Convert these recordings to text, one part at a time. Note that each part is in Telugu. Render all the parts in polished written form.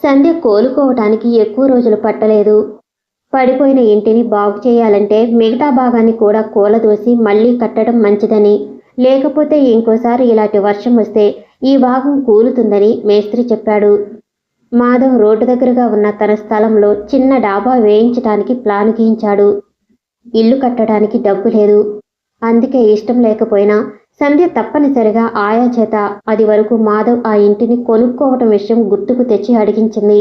సంధ్య కోలుకోవటానికి ఎక్కువ రోజులు పట్టలేదు. పడిపోయిన ఇంటిని బాగు చేయాలంటే మిగతా భాగాన్ని కూడా కూలదోసి మళ్లీ కట్టడం మంచిదని, లేకపోతే ఇంకోసారి ఇలాంటి వర్షం వస్తే ఈ భాగం కూలుతుందని మేస్త్రి చెప్పాడు. మాధవ్ రోడ్డు దగ్గరగా ఉన్న తన స్థలంలో చిన్న డాబా వేయించటానికి ప్లాన్ గీయించాడు. ఇల్లు కట్టడానికి డబ్బు లేదు. అందుకే ఇష్టం లేకపోయినా సంధ్య తప్పనిసరిగా ఆయా చేత అది వరకు మాధవ్ ఆ ఇంటిని కొనుక్కోవటం విషయం గుర్తుకు తెచ్చి అడిగించింది.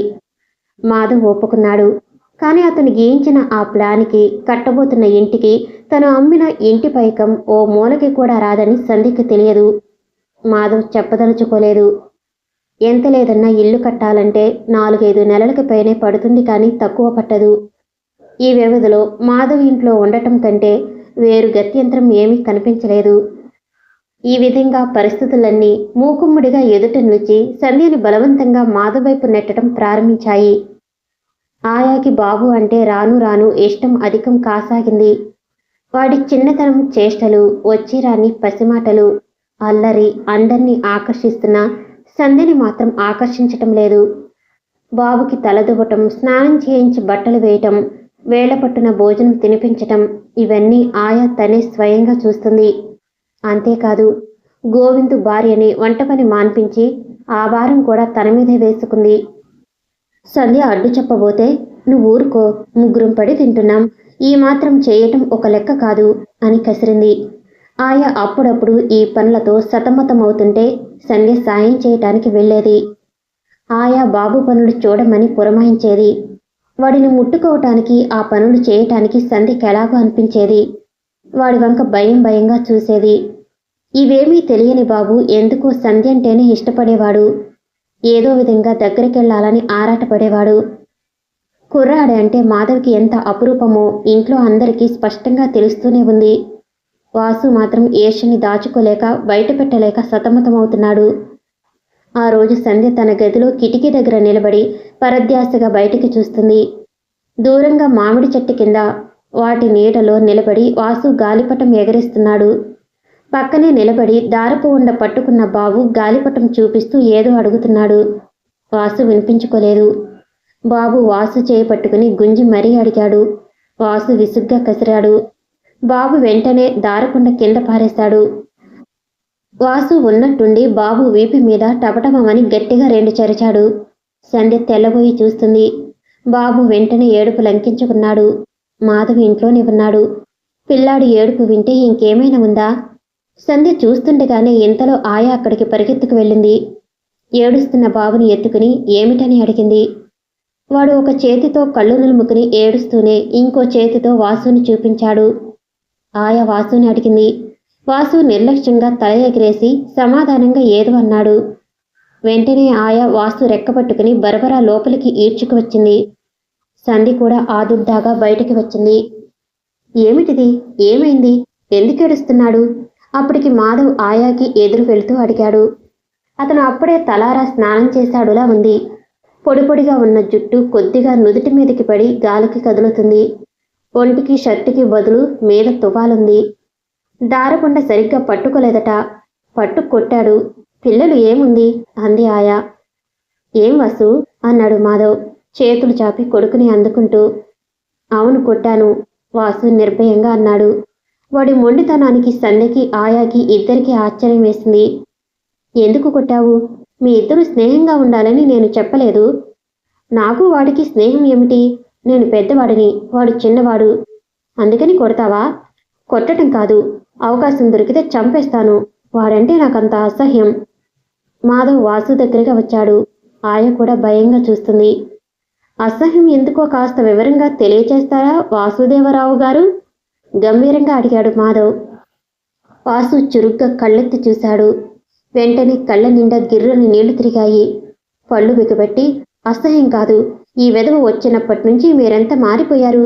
మాధవ్ ఒప్పుకున్నాడు. కానీ అతను గీయించిన ఆ ప్లాన్కి, కట్టబోతున్న ఇంటికి, తను అమ్మిన ఇంటి పైకం ఓ మూలకి కూడా రాదని సంధ్యకి తెలియదు. మాధవ్ చెప్పదలుచుకోలేదు. ఎంత లేదన్నా ఇల్లు కట్టాలంటే 4-5 నెలలకి పైనే పడుతుంది, కానీ తక్కువ పట్టదు. ఈ వ్యవధిలో మాధవ్ ఇంట్లో ఉండటం కంటే వేరు గత్యంతరం ఏమీ కనిపించలేదు. ఈ విధంగా పరిస్థితులన్నీ మూకుమ్మడిగా ఎదుట నిలిచి సంధ్యని బలవంతంగా మాధవ్ వైపు నెట్టడం ప్రారంభించాయి. ఆయాకి బాబు అంటే రాను రాను ఇష్టం అధికం కాసాగింది. వాడి చిన్నతనం చేష్టలు, వచ్చిరాని పసిమాటలు, అల్లరి అందర్నీ ఆకర్షిస్తున్నా సంధ్యని మాత్రం ఆకర్షించటం లేదు. బాబుకి తలదువ్వటం, స్నానం చేయించి బట్టలు వేయటం, వేళపట్టున భోజనం తినిపించటం, ఇవన్నీ ఆయా తనే స్వయంగా చూస్తుంది. అంతేకాదు, గోవిందు భార్యని వంట పని మాన్పించి ఆ భారం కూడా తన మీదే వేసుకుంది. సంధ్య అడ్డు చెప్పబోతే, నువ్వు ఊరుకో, ముగ్గురం పడి తింటున్నాం, ఈ మాత్రం చేయటం ఒక లెక్క కాదు అని కసిరింది. ఆయా అప్పుడప్పుడు ఈ పనులతో సతమతమవుతుంటే సంధ్య సాయం చేయటానికి వెళ్ళేది. ఆయా బాబు పనులు చూడమని పురమాయించేది. వాడిని ముట్టుకోవటానికి, ఆ పనులు చేయటానికి సంధ్యకి ఎలాగో అనిపించేది. వాడి వంక భయం భయంగా చూసేది. ఇవేమీ తెలియని బాబు ఎందుకో సంధ్య అంటేనే ఇష్టపడేవాడు. ఏదో విధంగా దగ్గరికెళ్లాలని ఆరాటపడేవాడు. కుర్రాడే అంటే మాధవ్కి ఎంత అపురూపమో ఇంట్లో అందరికీ స్పష్టంగా తెలుస్తూనే ఉంది. వాసు మాత్రం ఈర్ష్యని దాచుకోలేక, బయట పెట్టలేక సతమతమవుతున్నాడు. ఆ రోజు సంధ్య తన గదిలో కిటికీ దగ్గర నిలబడి పరధ్యాసగా బయటికి చూస్తుంది. దూరంగా మామిడి చెట్టు కింద వాటి నీడలో నిలబడి వాసు గాలిపటం ఎగరేస్తున్నాడు. పక్కనే నిలబడి దారపు ఉండ పట్టుకున్న బాబు గాలిపటం చూపిస్తూ ఏదో అడుగుతున్నాడు. వాసు వినిపించుకోలేదు. బాబు వాసు చేయి పట్టుకుని గుంజి మరీ అడిగాడు. వాసు విసుగ్గా కసిరాడు. బాబు వెంటనే దారపుండ కింద పారేశాడు. వాసు ఉన్నట్టుండి బాబు వీపు మీద టపటమని గట్టిగా 2 చరిచాడు. సంధ్య తెల్లబోయి చూస్తుంది. బాబు వెంటనే ఏడుపు లంకించుకున్నాడు. మాధవ్ ఇంట్లోనే ఉన్నాడు. పిల్లాడు ఏడుపు వింటే ఇంకేమైనా ఉందా? సంధ్య చూస్తుండగానే ఇంతలో ఆయా అక్కడికి పరిగెత్తుకు వెళ్ళింది. ఏడుస్తున్న బాబుని ఎత్తుకుని ఏమిటని అడిగింది. వాడు ఒక చేతితో కళ్ళు నులుముకుని ఏడుస్తూనే ఇంకో చేతితో వాసుని చూపించాడు. ఆయా వాసుని అడిగింది. వాసు నిర్లక్ష్యంగా తల ఎగిరేసి సమాధానంగా ఏదో అన్నాడు. వెంటనే ఆయా వాసు రెక్కపట్టుకుని బరబరా లోపలికి ఈడ్చుకు వచ్చింది. సంధి కూడా ఆదుర్దాగా బయటికి వచ్చింది. ఏమిటిది? ఏమైంది? ఎందుకు ఏడుస్తున్నాడు? అప్పటికి మాధవ్ ఆయాకి ఎదురు వెళుతూ అడిగాడు. అతను అప్పుడే తలారా స్నానం చేశాడులా ఉంది. పొడి పొడిగా ఉన్న జుట్టు కొద్దిగా నుదుటి మీదకి పడి గాలికి కదులుతుంది. ఒంటికి షర్టుకి బదులు మీద తువాలుంది. దారపుండ సరిగ్గా పట్టుకోలేదట. పట్టు కొట్టాడు. పిల్లలు ఏముంది అంది ఆయా. ఏం వసు అన్నాడు మాధవ్ చేతులు చాపి కొడుకుని అందుకుంటూ. అవును కొట్టాను వాసు నిర్భయంగా అన్నాడు. వాడి మొండితనానికి సంధ్యకి ఆయాకి ఇద్దరికీ ఆశ్చర్యం వేసింది. ఎందుకు కొట్టావు? మీ ఇద్దరు స్నేహంగా ఉండాలని నేను చెప్పలేదు. నాకు వాడికి స్నేహం ఏమిటి? నేను పెద్దవాడిని, వాడు చిన్నవాడు. అందుకని కొడతావా? కొట్టడం కాదు, అవకాశం దొరికితే చంపేస్తాను. వాడంటే నాకంత అసహ్యం. మాధవ్ వాసు దగ్గరగా వచ్చాడు. ఆయ కూడా భయంగా చూస్తుంది. అసహ్యం ఎందుకో కాస్త వివరంగా తెలియచేస్తారా వాసుదేవరావు గారు? గంభీరంగా అడిగాడు మాధవ్. వాసు చురుగ్గా కళ్ళెత్తి చూశాడు. వెంటనే కళ్ళ నిండా గిర్రని నీళ్లు తిరిగాయి. పళ్ళు బిగబెట్టి, అసహ్యం కాదు, ఈ వెధవ వచ్చినప్పటి నుంచి మీరెంత మారిపోయారు.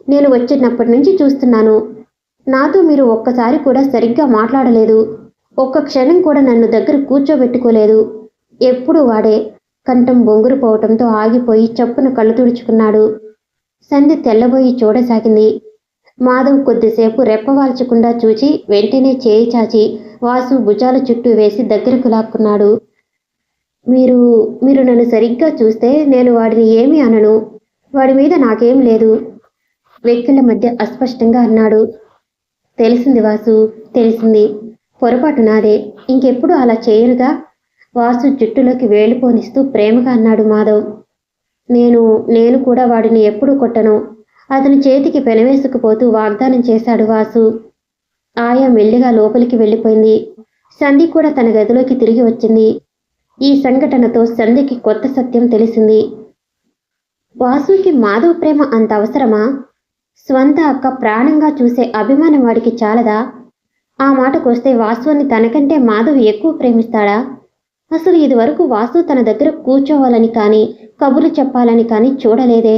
నేను వచ్చినప్పటి నుంచి చూస్తున్నాను. నాతో మీరు ఒక్కసారి కూడా సరిగ్గా మాట్లాడలేదు. ఒక్క క్షణం కూడా నన్ను దగ్గర కూర్చోబెట్టుకోలేదు. ఎప్పుడు వాడే. కంఠం బొంగురు పోవటంతో ఆగిపోయి చప్పున కళ్ళు తుడుచుకున్నాడు. సంధ్య తెల్లబోయి చూడసాగింది. మాధవ్ కొద్దిసేపు రెప్పవాల్చకుండా చూచి వెంటనే చేయి చాచి వాసు భుజాల చుట్టూ వేసి దగ్గరకు లాక్కున్నాడు. మీరు మీరు నన్ను సరిగ్గా చూస్తే నేను వాడిని ఏమీ అనను. వాడి మీద నాకేం లేదు. వెక్కిళ్ళ మధ్య అస్పష్టంగా అన్నాడు. తెలిసింది వాసు, తెలిసింది. పొరపాటు నాదే. ఇంకెప్పుడు అలా చేయనుగా. వాసు జుట్టులోకి వేలు పోనిస్తూ ప్రేమగా అన్నాడు మాధవ్. నేను కూడా వాడిని ఎప్పుడూ కొట్టను. అతని చేతికి పెనవేసుకుపోతూ వాగ్దానం చేశాడు వాసు. ఆయా మెల్లిగా లోపలికి వెళ్ళిపోయింది. సంధి కూడా తన గదిలోకి తిరిగి వచ్చింది. ఈ సంఘటనతో సంధికి కొత్త సత్యం తెలిసింది. వాసుకి మాధవ్ ప్రేమ అంత అవసరమా? స్వంత అక్క ప్రాణంగా చూసే అభిమానం వాడికి చాలదా? ఆ మాటకొస్తే వాసుని తనకంటే మాధవ్ ఎక్కువ ప్రేమిస్తాడా? అసలు ఇదివరకు వాసు తన దగ్గర కూర్చోవాలని కానీ కబుర్లు చెప్పాలని కానీ చూడలేదే.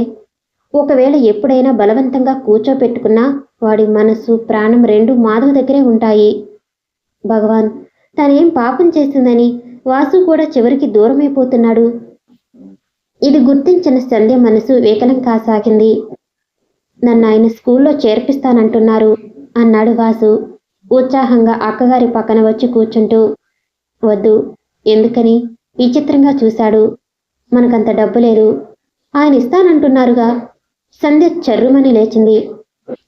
ఒకవేళ ఎప్పుడైనా బలవంతంగా కూర్చోపెట్టుకున్నా వాడి మనసు ప్రాణం రెండూ మాధవ్ దగ్గరే ఉంటాయి. భగవాన్, తనేం పాపం చేసిందని వాసు కూడా చివరికి దూరమైపోతున్నాడు. ఇది గుర్తించిన సంధ్య మనసు వికలం కాసాగింది. నన్ను ఆయన స్కూల్లో చేర్పిస్తానంటున్నారు అన్నాడు వాసు ఉత్సాహంగా అక్కగారి పక్కన వచ్చి కూర్చుంటూ. వద్దు. ఎందుకని? విచిత్రంగా చూశాడు. మనకంత డబ్బు లేదు. ఆయన ఇస్తానంటున్నారుగా. సంధ్య చర్రుమని లేచింది.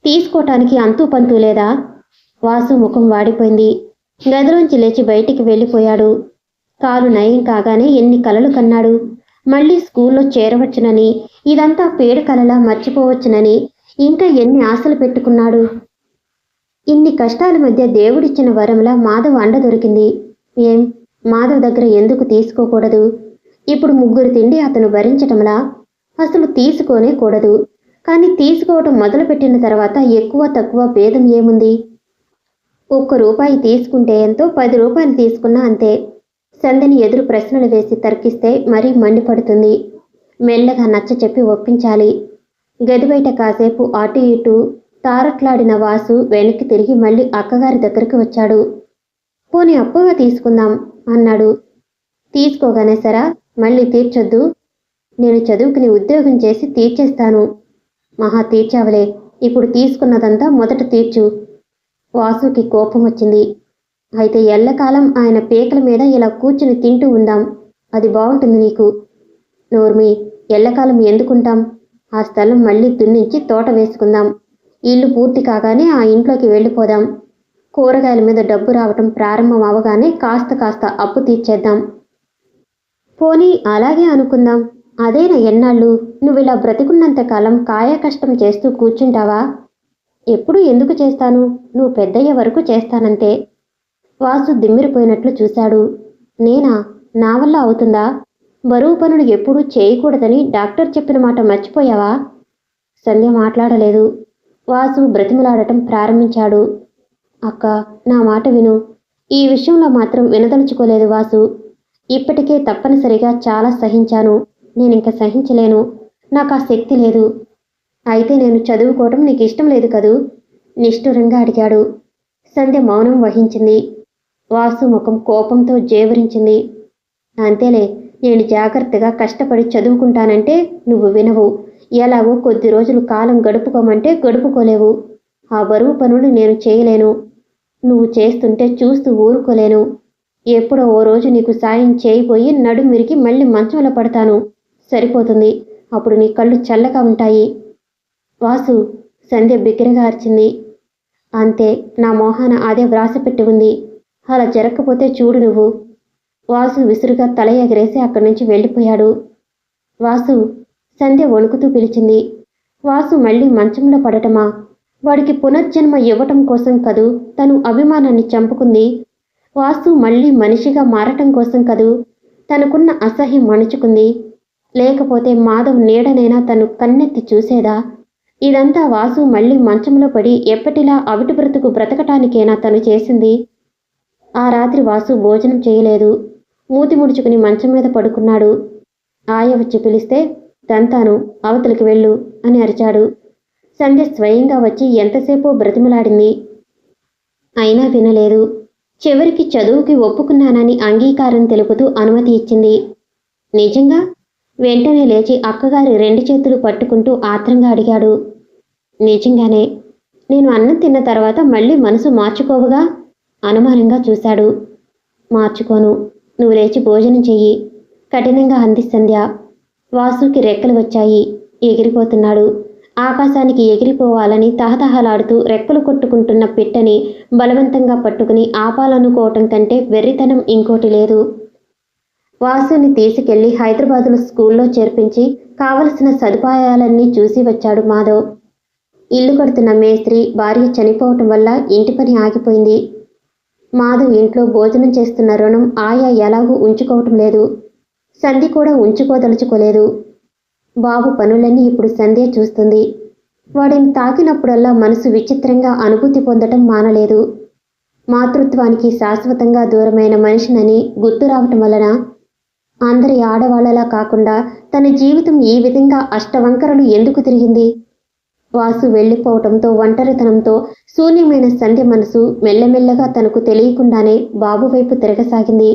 తీసుకోటానికి అంతూ పంతూ లేదా? వాసు ముఖం వాడిపోయింది. గదిలోంచి లేచి బయటికి వెళ్ళిపోయాడు. కాలు నయం కాగానే ఎన్ని కలలు కన్నాడు. మళ్ళీ స్కూల్లో చేరవచ్చునని, ఇదంతా పేడు కలలా మర్చిపోవచ్చునని ఇంకా ఎన్ని ఆశలు పెట్టుకున్నాడు. ఇన్ని కష్టాల మధ్య దేవుడిచ్చిన వరంలా మాధవ్ అండ దొరికింది. ఏం, మాధవ్ దగ్గర ఎందుకు తీసుకోకూడదు? ఇప్పుడు ముగ్గురు తిండి అతను భరించటంలా? అసలు తీసుకోనే కూడదు. కానీ తీసుకోవటం మొదలుపెట్టిన తర్వాత ఎక్కువ తక్కువ భేదం ఏముంది? ₹1 తీసుకుంటే ఎంతో, ₹10 తీసుకున్నా అంతే. సంధ్యని ఎదురు ప్రశ్నలు వేసి తర్కిస్తే మరీ మండిపడుతుంది. మెల్లగా నచ్చ చెప్పి ఒప్పించాలి. గది బయట కాసేపు అటు ఇటు తారట్లాడిన వాసు వెనక్కి తిరిగి మళ్ళీ అక్కగారి దగ్గరికి వచ్చాడు. పోనీ అప్పుగా తీసుకుందాం అన్నాడు. తీసుకోగానే సరా, మళ్ళీ తీర్చొద్దు. నేను చదువుకుని ఉద్యోగం చేసి తీర్చేస్తాను. మహా తీర్చావలే, ఇప్పుడు తీసుకున్నదంతా మొదట తీర్చు. వాసుకి కోపం వచ్చింది. అయితే ఎల్లకాలం ఆయన పీకల మీద ఇలా కూర్చుని తింటూ ఉందాం. అది బాగుంటుంది నీకు. నోర్మి, ఎల్లకాలం ఎందుకుంటాం? ఆ స్థలం మళ్ళీ దున్నించి తోట వేసుకుందాం. ఇల్లు పూర్తి కాగానే ఆ ఇంట్లోకి వెళ్ళిపోదాం. కూరగాయల మీద డబ్బు రావటం ప్రారంభం అవగానే కాస్త కాస్త అప్పు తీర్చేద్దాం. పోనీ అలాగే అనుకుందాం. అదేనా ఎన్నాళ్ళు? నువ్విలా బ్రతికున్నంత కాలం కాయ కష్టం చేస్తూ కూర్చుంటావా? ఎప్పుడు ఎందుకు చేస్తాను? నువ్వు పెద్దయ్యే వరకు చేస్తానంతే. వాసు దిమ్మిరిపోయినట్లు చూశాడు. నేనా? నా వల్ల అవుతుందా? బరువు పనులు ఎప్పుడూ చేయకూడదని డాక్టర్ చెప్పిన మాట మర్చిపోయావా? సంధ్య మాట్లాడలేదు. వాసు బ్రతిమలాడటం ప్రారంభించాడు. అక్క, నా మాట విను. ఈ విషయంలో మాత్రం వినదలుచుకోలేదు వాసు. ఇప్పటికే తప్పనిసరిగా చాలా సహించాను. నేనింక సహించలేను. నాకు ఆ శక్తి లేదు. అయితే నేను చదువుకోవటం నీకు ఇష్టం లేదు కదూ? నిష్ఠురంగా అడిగాడు. సంధ్య మౌనం వహించింది. వాసు ముఖం కోపంతో జేవరించింది. అంతేలే, నేను జాగ్రత్తగా కష్టపడి చదువుకుంటానంటే నువ్వు వినవు. ఎలాగో కొద్ది రోజులు కాలం గడుపుకోమంటే గడుపుకోలేవు. ఆ బరువు పనులు నేను చేయలేను. నువ్వు చేస్తుంటే చూస్తూ ఊరుకోలేను. ఎప్పుడో ఓ రోజు నీకు సాయం చేయబోయి నడుమిరికి మళ్ళీ మంచంలో పడతాను. సరిపోతుంది. అప్పుడు నీ కళ్ళు చల్లగా ఉంటాయి. వాసు, సంధ్య బిగ్గరగా అరిచింది. అంతే, నా మోహాన అదే వ్రాసపెట్టి ఉంది. అలా జరగకపోతే చూడు నువ్వు. వాసు విసురుగా తల ఎగరేసి అక్కడి నుంచి వెళ్ళిపోయాడు. వాసు, సంధ్య వణుకుతూ పిలిచింది. వాసు మళ్ళీ మంచంలో పడటమా? వాడికి పునర్జన్మ ఇవ్వటం కోసం కదూ తను అభిమానాన్ని చంపుకుంది. వాసు మళ్ళీ మనిషిగా మారటం కోసం కదూ తనకున్న అసహ్యం అణుచుకుంది. లేకపోతే మాధవ్ నీడనైనా తను కన్నెత్తి చూసేదా? ఇదంతా వాసు మళ్ళీ మంచంలో పడి ఎప్పటిలా అవిటి బ్రతుకు బ్రతకటానికేనా తను చేసింది? ఆ రాత్రి వాసు భోజనం చేయలేదు. మూతి ముడుచుకుని మంచం మీద పడుకున్నాడు. ఆయ వచ్చి పిలిస్తే, తంతాను, అవతలికి వెళ్ళు అని అరిచాడు. సంధ్య స్వయంగా వచ్చి ఎంతసేపో బ్రతిమలాడింది. అయినా వినలేదు. చివరికి చదువుకి ఒప్పుకున్నానని అంగీకారం తెలుపుతూ అనుమతి ఇచ్చింది. నిజంగా? వెంటనే లేచి అక్కగారి 2 చేతులు పట్టుకుంటూ ఆత్రంగా అడిగాడు. నిజంగానే. నేను అన్నం తిన్న తర్వాత మళ్ళీ మనసు మార్చుకోవుగా? అనుమానంగా చూశాడు. మార్చుకోను. నువ్వు లేచి భోజనం చెయ్యి. కఠినంగా అంది సంధ్య. వాసుకి రెక్కలు వచ్చాయి. ఎగిరిపోతున్నాడు. ఆకాశానికి ఎగిరిపోవాలని తహతహలాడుతూ రెక్కలు కొట్టుకుంటున్న పిట్టని బలవంతంగా పట్టుకుని ఆపాలనుకోవటం కంటే వెర్రితనం ఇంకోటి లేదు. వాసుని తీసుకెళ్లి హైదరాబాదులో స్కూల్లో చేర్పించి కావలసిన సదుపాయాలన్నీ చూసి వచ్చాడు మాధవ్. ఇల్లు కడుతున్న మేస్త్రి భార్య చనిపోవటం వల్ల ఇంటి పని ఆగిపోయింది. మాధవ్ ఇంట్లో భోజనం చేస్తున్న రుణం ఆయా ఎలాగూ ఉంచుకోవటం లేదు. సంధ్య కూడా ఉంచుకోదలుచుకోలేదు. బాబు పనులన్నీ ఇప్పుడు సంధ్య చూస్తుంది. వాడిని తాకినప్పుడల్లా మనసు విచిత్రంగా అనుభూతి పొందటం మానలేదు. మాతృత్వానికి శాశ్వతంగా దూరమైన మనిషినని గుర్తు రావటం వలన అందరి ఆడవాళ్లలా కాకుండా తన జీవితం ఈ విధంగా అష్టవంకరలు ఎందుకు తిరిగింది? వాసు వెళ్ళిపోవటంతో ఒంటరితనంతో శూన్యమైన సంధ్య మనసు మెల్లమెల్లగా తనకు తెలియకుండానే బాబు వైపు తిరగసాగింది.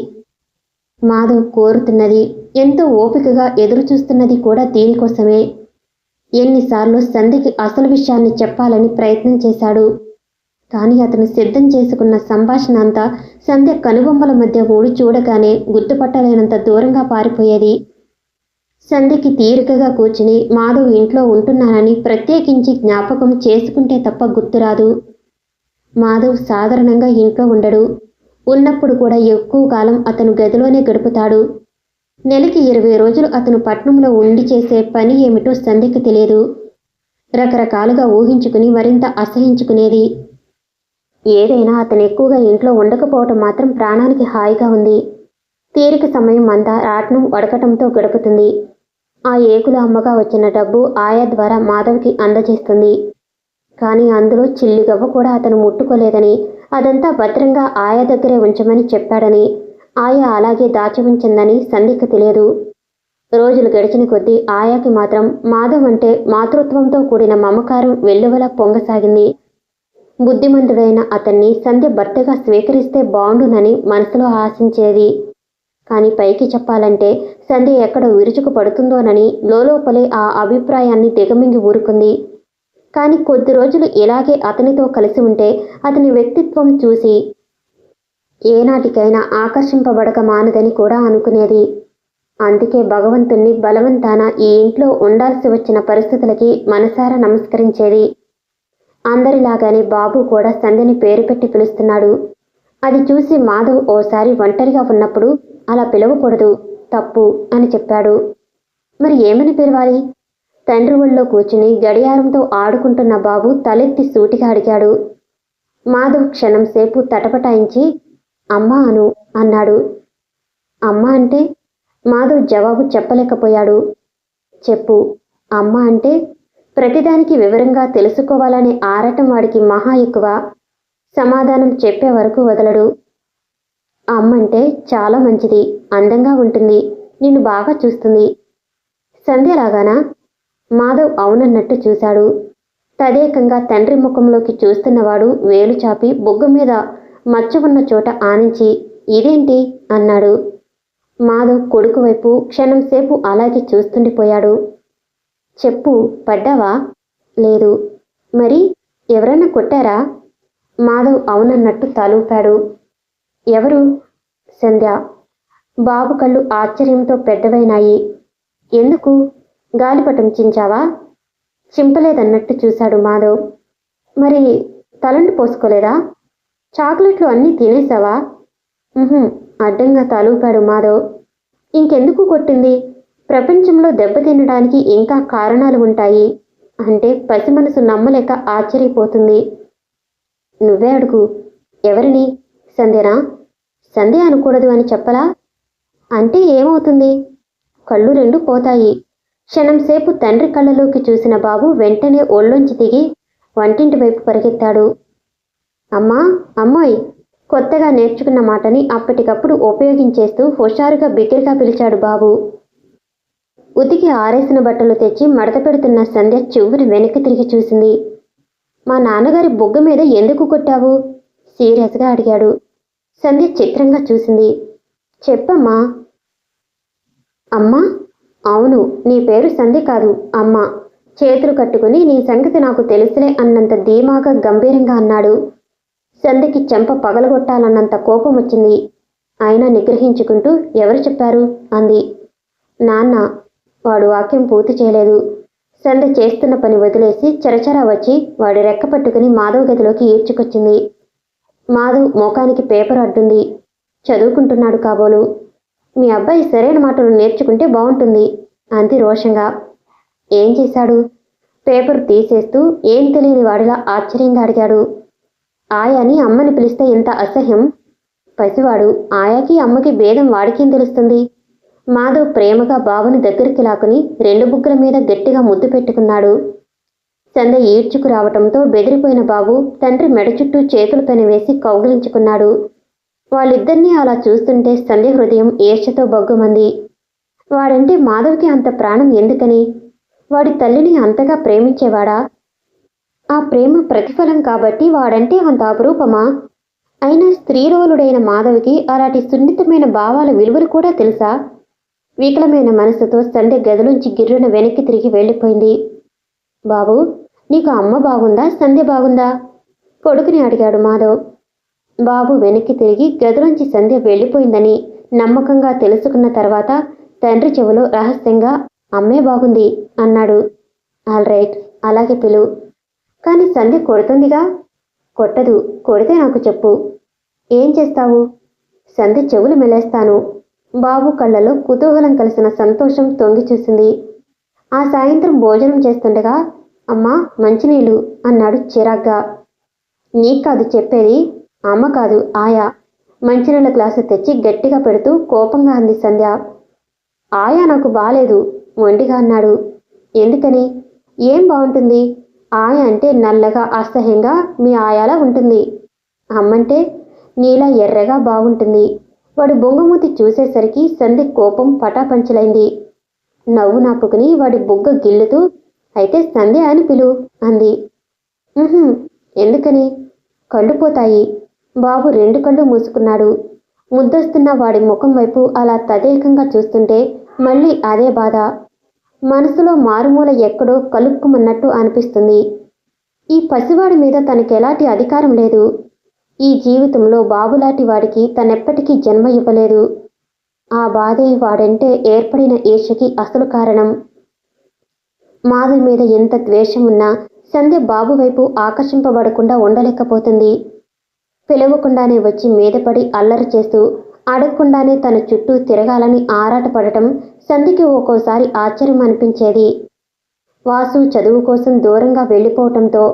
మాధవ్ కోరుతున్నది, ఎంతో ఓపికగా ఎదురుచూస్తున్నది కూడా దీనికోసమే. ఎన్నిసార్లు సంధ్యకి అసలు విషయాన్ని చెప్పాలని ప్రయత్నం చేశాడు. కానీ అతను సిద్ధం చేసుకున్న సంభాషణ అంతా సంధ్య కనుబొమ్మల మధ్య ఊడి చూడగానే గుర్తుపట్టలేనంత దూరంగా పారిపోయేది. సంధ్యకి తీరికగా కూర్చుని మాధవ్ ఇంట్లో ఉంటున్నానని ప్రత్యేకించి జ్ఞాపకం చేసుకుంటే తప్ప గుర్తురాదు. మాధవ్ సాధారణంగా ఇంట్లో ఉండడు. ఉన్నప్పుడు కూడా ఎక్కువ కాలం అతను గదిలోనే గడుపుతాడు. నెలకి 20 రోజులు అతను పట్నంలో ఉండి చేసే పని ఏమిటో సంధ్యకి తెలియదు. రకరకాలుగా ఊహించుకుని మరింత అసహించుకునేది. ఏదైనా అతను ఎక్కువగా ఇంట్లో ఉండకపోవటం మాత్రం ప్రాణానికి హాయిగా ఉంది. తీరిక సమయం అంతా రాట్నం వడకటంతో గడుపుతుంది. ఆ ఏకుల అమ్మగా వచ్చిన డబ్బు ఆయా ద్వారా మాధవ్కి అందజేస్తుంది. కానీ అందులో చిల్లిగవ్వ కూడా అతను ముట్టుకోలేదని, అదంతా భద్రంగా ఆయా దగ్గరే ఉంచమని చెప్పాడని, ఆయా అలాగే దాచి ఉంచిందని సంధ్యకు తెలియదు. రోజులు గడిచిన కొద్దీ ఆయాకి మాత్రం మాధవ్ అంటే మాతృత్వంతో కూడిన మమకారం వెల్లువలా పొంగసాగింది. బుద్ధిమంతుడైన అతన్ని సంధ్య భర్తగా స్వీకరిస్తే బాగుండునని మనసులో ఆశించేది. కానీ పైకి చెప్పాలంటే సంధ్య ఎక్కడ విరుచుకు పడుతుందోనని లోలోపలే ఆ అభిప్రాయాన్ని దిగమింగి ఊరుకుంది. కానీ కొద్ది రోజులు ఇలాగే అతనితో కలిసి ఉంటే అతని వ్యక్తిత్వం చూసి ఏనాటికైనా ఆకర్షింపబడక మానదని కూడా అనుకునేది. అందుకే భగవంతుణ్ణి బలవంతాన ఈ ఇంట్లో ఉండాల్సి వచ్చిన పరిస్థితులకి మనసారా నమస్కరించేది. అందరిలాగానే బాబు కూడా సంధ్యని పేరు పెట్టి పిలుస్తున్నాడు. అది చూసి మాధవ్ ఓసారి ఒంటరిగా ఉన్నప్పుడు అలా పిలవకూడదు, తప్పు అని చెప్పాడు. మరి ఏమని పిలవాలి? తండ్రి ఒళ్ళో కూర్చుని గడియారంతో ఆడుకుంటున్న బాబు తలెత్తి సూటిగా అడిగాడు. మాధవ్ క్షణం సేపు తటపటాయించి అమ్మా అను అన్నాడు. అమ్మ అంటే? మాధవ్ జవాబు చెప్పలేకపోయాడు. చెప్పు, అమ్మ అంటే? ప్రతిదానికి వివరంగా తెలుసుకోవాలనే ఆరాటం వాడికి మహా ఎక్కువ. సమాధానం చెప్పే వరకు వదలడు. అమ్మంటే చాలా మంచిది, అందంగా ఉంటుంది, నిన్ను బాగా చూస్తుంది. సంధ్యలాగానా? మాధవ్ అవునన్నట్టు చూశాడు. తదేకంగా తండ్రి ముఖంలోకి చూస్తున్నవాడు వేలు చాపి బొగ్గు మీద మచ్చ ఉన్న చోట ఆనించి ఇదేంటి అన్నాడు. మాధవ్ కొడుకు వైపు క్షణం సేపు అలాగే చూస్తుండిపోయాడు. చెప్పు, పడ్డావా? లేదు. మరి ఎవరైనా కొట్టారా? మాధవ్ అవునన్నట్టు తలూపాడు. ఎవరు? సంధ్య. బాబు కళ్ళు ఆశ్చర్యంతో పెద్దవైనాయి. ఎందుకు? గాలిపటం చించావా? చింపలేదన్నట్టు చూశాడు మాధవ్. మరి తలంటు పోసుకోలేదా? చాక్లెట్లు అన్నీ తినేసావా? అడ్డంగా తలూపాడు మాధవ్. ఇంకెందుకు కొట్టింది? ప్రపంచంలో దెబ్బతినడానికి ఇంకా కారణాలు ఉంటాయి అంటే పసి మనసు నమ్మలేక ఆశ్చర్యపోతుంది. నువ్వే అడుగు. ఎవరిని? సంధ్యనా? సంధ్య అనకూడదు అని చెప్పలా? అంటే ఏమవుతుంది? కళ్ళు రెండు పోతాయి. క్షణం సేపు తండ్రి కళ్ళలోకి చూసిన బాబు వెంటనే ఒళ్ళొంచి దిగి వంటింటి వైపు పరిగెత్తాడు. అమ్మా, అమ్మాయి కొత్తగా నేర్చుకున్న మాటని అప్పటికప్పుడు ఉపయోగించేస్తూ హుషారుగా బిగ్గరగా పిలిచాడు బాబు. ఉతికి ఆరేసిన బట్టలు తెచ్చి మడత పెడుతున్న సంధ్య చెవుని వెనక్కి తిరిగి చూసింది. మా నాన్నగారి బొగ్గ మీద ఎందుకు కొట్టావు? సీరియస్గా అడిగాడు. సంధ్య చిత్రంగా చూసింది. చెప్పమ్మా. అమ్మా? అవును, నీ పేరు సంధ్య కాదు, అమ్మ. చేతులు కట్టుకుని నీ సంగతి నాకు తెలుసులే అన్నంత ధీమాగా గంభీరంగా అన్నాడు. సంధ్యకి చెంప పగలగొట్టాలన్నంత కోపం వచ్చింది. అయినా నిగ్రహించుకుంటూ ఎవరు చెప్పారు అంది. నాన్న. వాడు వాక్యం పూర్తి చేయలేదు. సంధ్య చేస్తున్న పని వదిలేసి చరచరా వచ్చి వాడి రెక్క పట్టుకుని మాధవ్ గదిలోకి ఈడ్చుకొచ్చింది. మాధవ్ మోకానికి పేపర్ అడ్డుంది. చదువుకుంటున్నాడు కాబోలు. మీ అబ్బాయి సరైన మాటలు నేర్చుకుంటే బాగుంటుంది అంది రోషంగా. ఏం చేశాడు? పేపర్ తీసేస్తూ ఏం తెలియని వాడిలా ఆశ్చర్యంగా అడిగాడు. ఆయాని అమ్మని పిలిస్తే ఎంత అసహ్యం. పసివాడు. ఆయాకి అమ్మకి భేదం వాడికేం తెలుస్తుంది? మాధవ్ ప్రేమగా బాబుని దగ్గరికి లాక్కుని 2 బుగ్గల మీద గట్టిగా ముద్దు పెట్టుకున్నాడు. సంధ్య ఈడ్చుకు రావటంతో బెదిరిపోయిన బాబు తండ్రి మెడ చుట్టూ చేతులు పెనవేసి కౌగిలించుకున్నాడు. వాళ్ళిద్దరినీ అలా చూస్తుంటే సంధ్య హృదయం ఈర్ష్యతో బొగ్గుమంది. వాడంటే మాధవ్కి అంత ప్రాణం ఎందుకని? వాడి తల్లిని అంతగా ప్రేమించేవాడా? ఆ ప్రేమ ప్రతిఫలం కాబట్టి వాడంటే అంత అపురూపమా? అయినా స్త్రీరోలుడైన మాధవికి అలాంటి సున్నితమైన భావాల విలువలు కూడా తెలుసా? వికలమైన మనసుతో సంధ్య గదిలోంచి గిర్రున వెనక్కి తిరిగి వెళ్ళిపోయింది. బాబు, నీకు అమ్మ బాగుందా, సంధ్య బాగుందా? కొడుకుని అడిగాడు మాధవ్. బాబు వెనక్కి తిరిగి గదిలోంచి సంధ్య వెళ్ళిపోయిందని నమ్మకంగా తెలుసుకున్న తర్వాత తండ్రి చెవిలో రహస్యంగా అమ్మే బాగుంది అన్నాడు. ఆల్ రైట్, అలాగే పిలు. కానీ సంధ్య కొడుతుందిగా. కొట్టదు. కొడితే నాకు చెప్పు. ఏం చేస్తావు? సంధ్య చెవులు మెలేస్తాను. బాబు కళ్ళలో కుతూహలం కలిసిన సంతోషం తొంగి చూసింది. ఆ సాయంత్రం భోజనం చేస్తుండగా అమ్మా మంచినీళ్ళు అన్నాడు చిరాగ్గా. నీకు కాదు చెప్పేది, అమ్మ కాదు ఆయా. మంచినీళ్ళ గ్లాసు తెచ్చి గట్టిగా పెడుతూ కోపంగా అంది సంధ్య. ఆయా నాకు బాలేదు మొండిగా అన్నాడు. ఎందుకని? ఏం బాగుంటుంది? ఆయ అంటే నల్లగా అసహ్యంగా మీ ఆయాలా ఉంటుంది. అమ్మంటే నీలా ఎర్రగా బాగుంటుంది. వాడి బొంగమూతి చూసేసరికి సంధ్య కోపం పటాపంచలైంది. నవ్వు నాపుకుని వాడి బుగ్గ గిల్లుతూ అయితే సంధ్య అని పిలు అంది. ఎందుకని? కళ్ళు పోతాయి. బాబు 2 కళ్ళు మూసుకున్నాడు. ముద్దొస్తున్న వాడి ముఖం వైపు అలా తదేకంగా చూస్తుంటే మళ్ళీ అదే బాధ. మనసులో మారుమూల ఎక్కడో కలుక్కుమన్నట్టు అనిపిస్తుంది. ఈ పసివాడి మీద తనకెలాంటి అధికారం లేదు. ఈ జీవితంలో బాబులాంటి వాడికి తనెప్పటికీ జన్మ ఇవ్వలేదు. ఆ బాధే వాడంటే ఏర్పడిన ఈర్ష్యకి అసలు కారణం. మాధవ్ మీద ఎంత ద్వేషం ఉన్నా సంధ్య బాబు వైపు ఆకర్షింపబడకుండా ఉండలేకపోతుంది. పిలవకుండానే వచ్చి మీదపడి అల్లరి చేస్తూ అడగకుండానే తన చుట్టూ తిరగాలని ఆరాటపడటం సంధ్యకి ఒక్కోసారి ఆశ్చర్యం అనిపించేది. వాసు చదువు కోసం దూరంగా వెళ్ళిపోవటంతో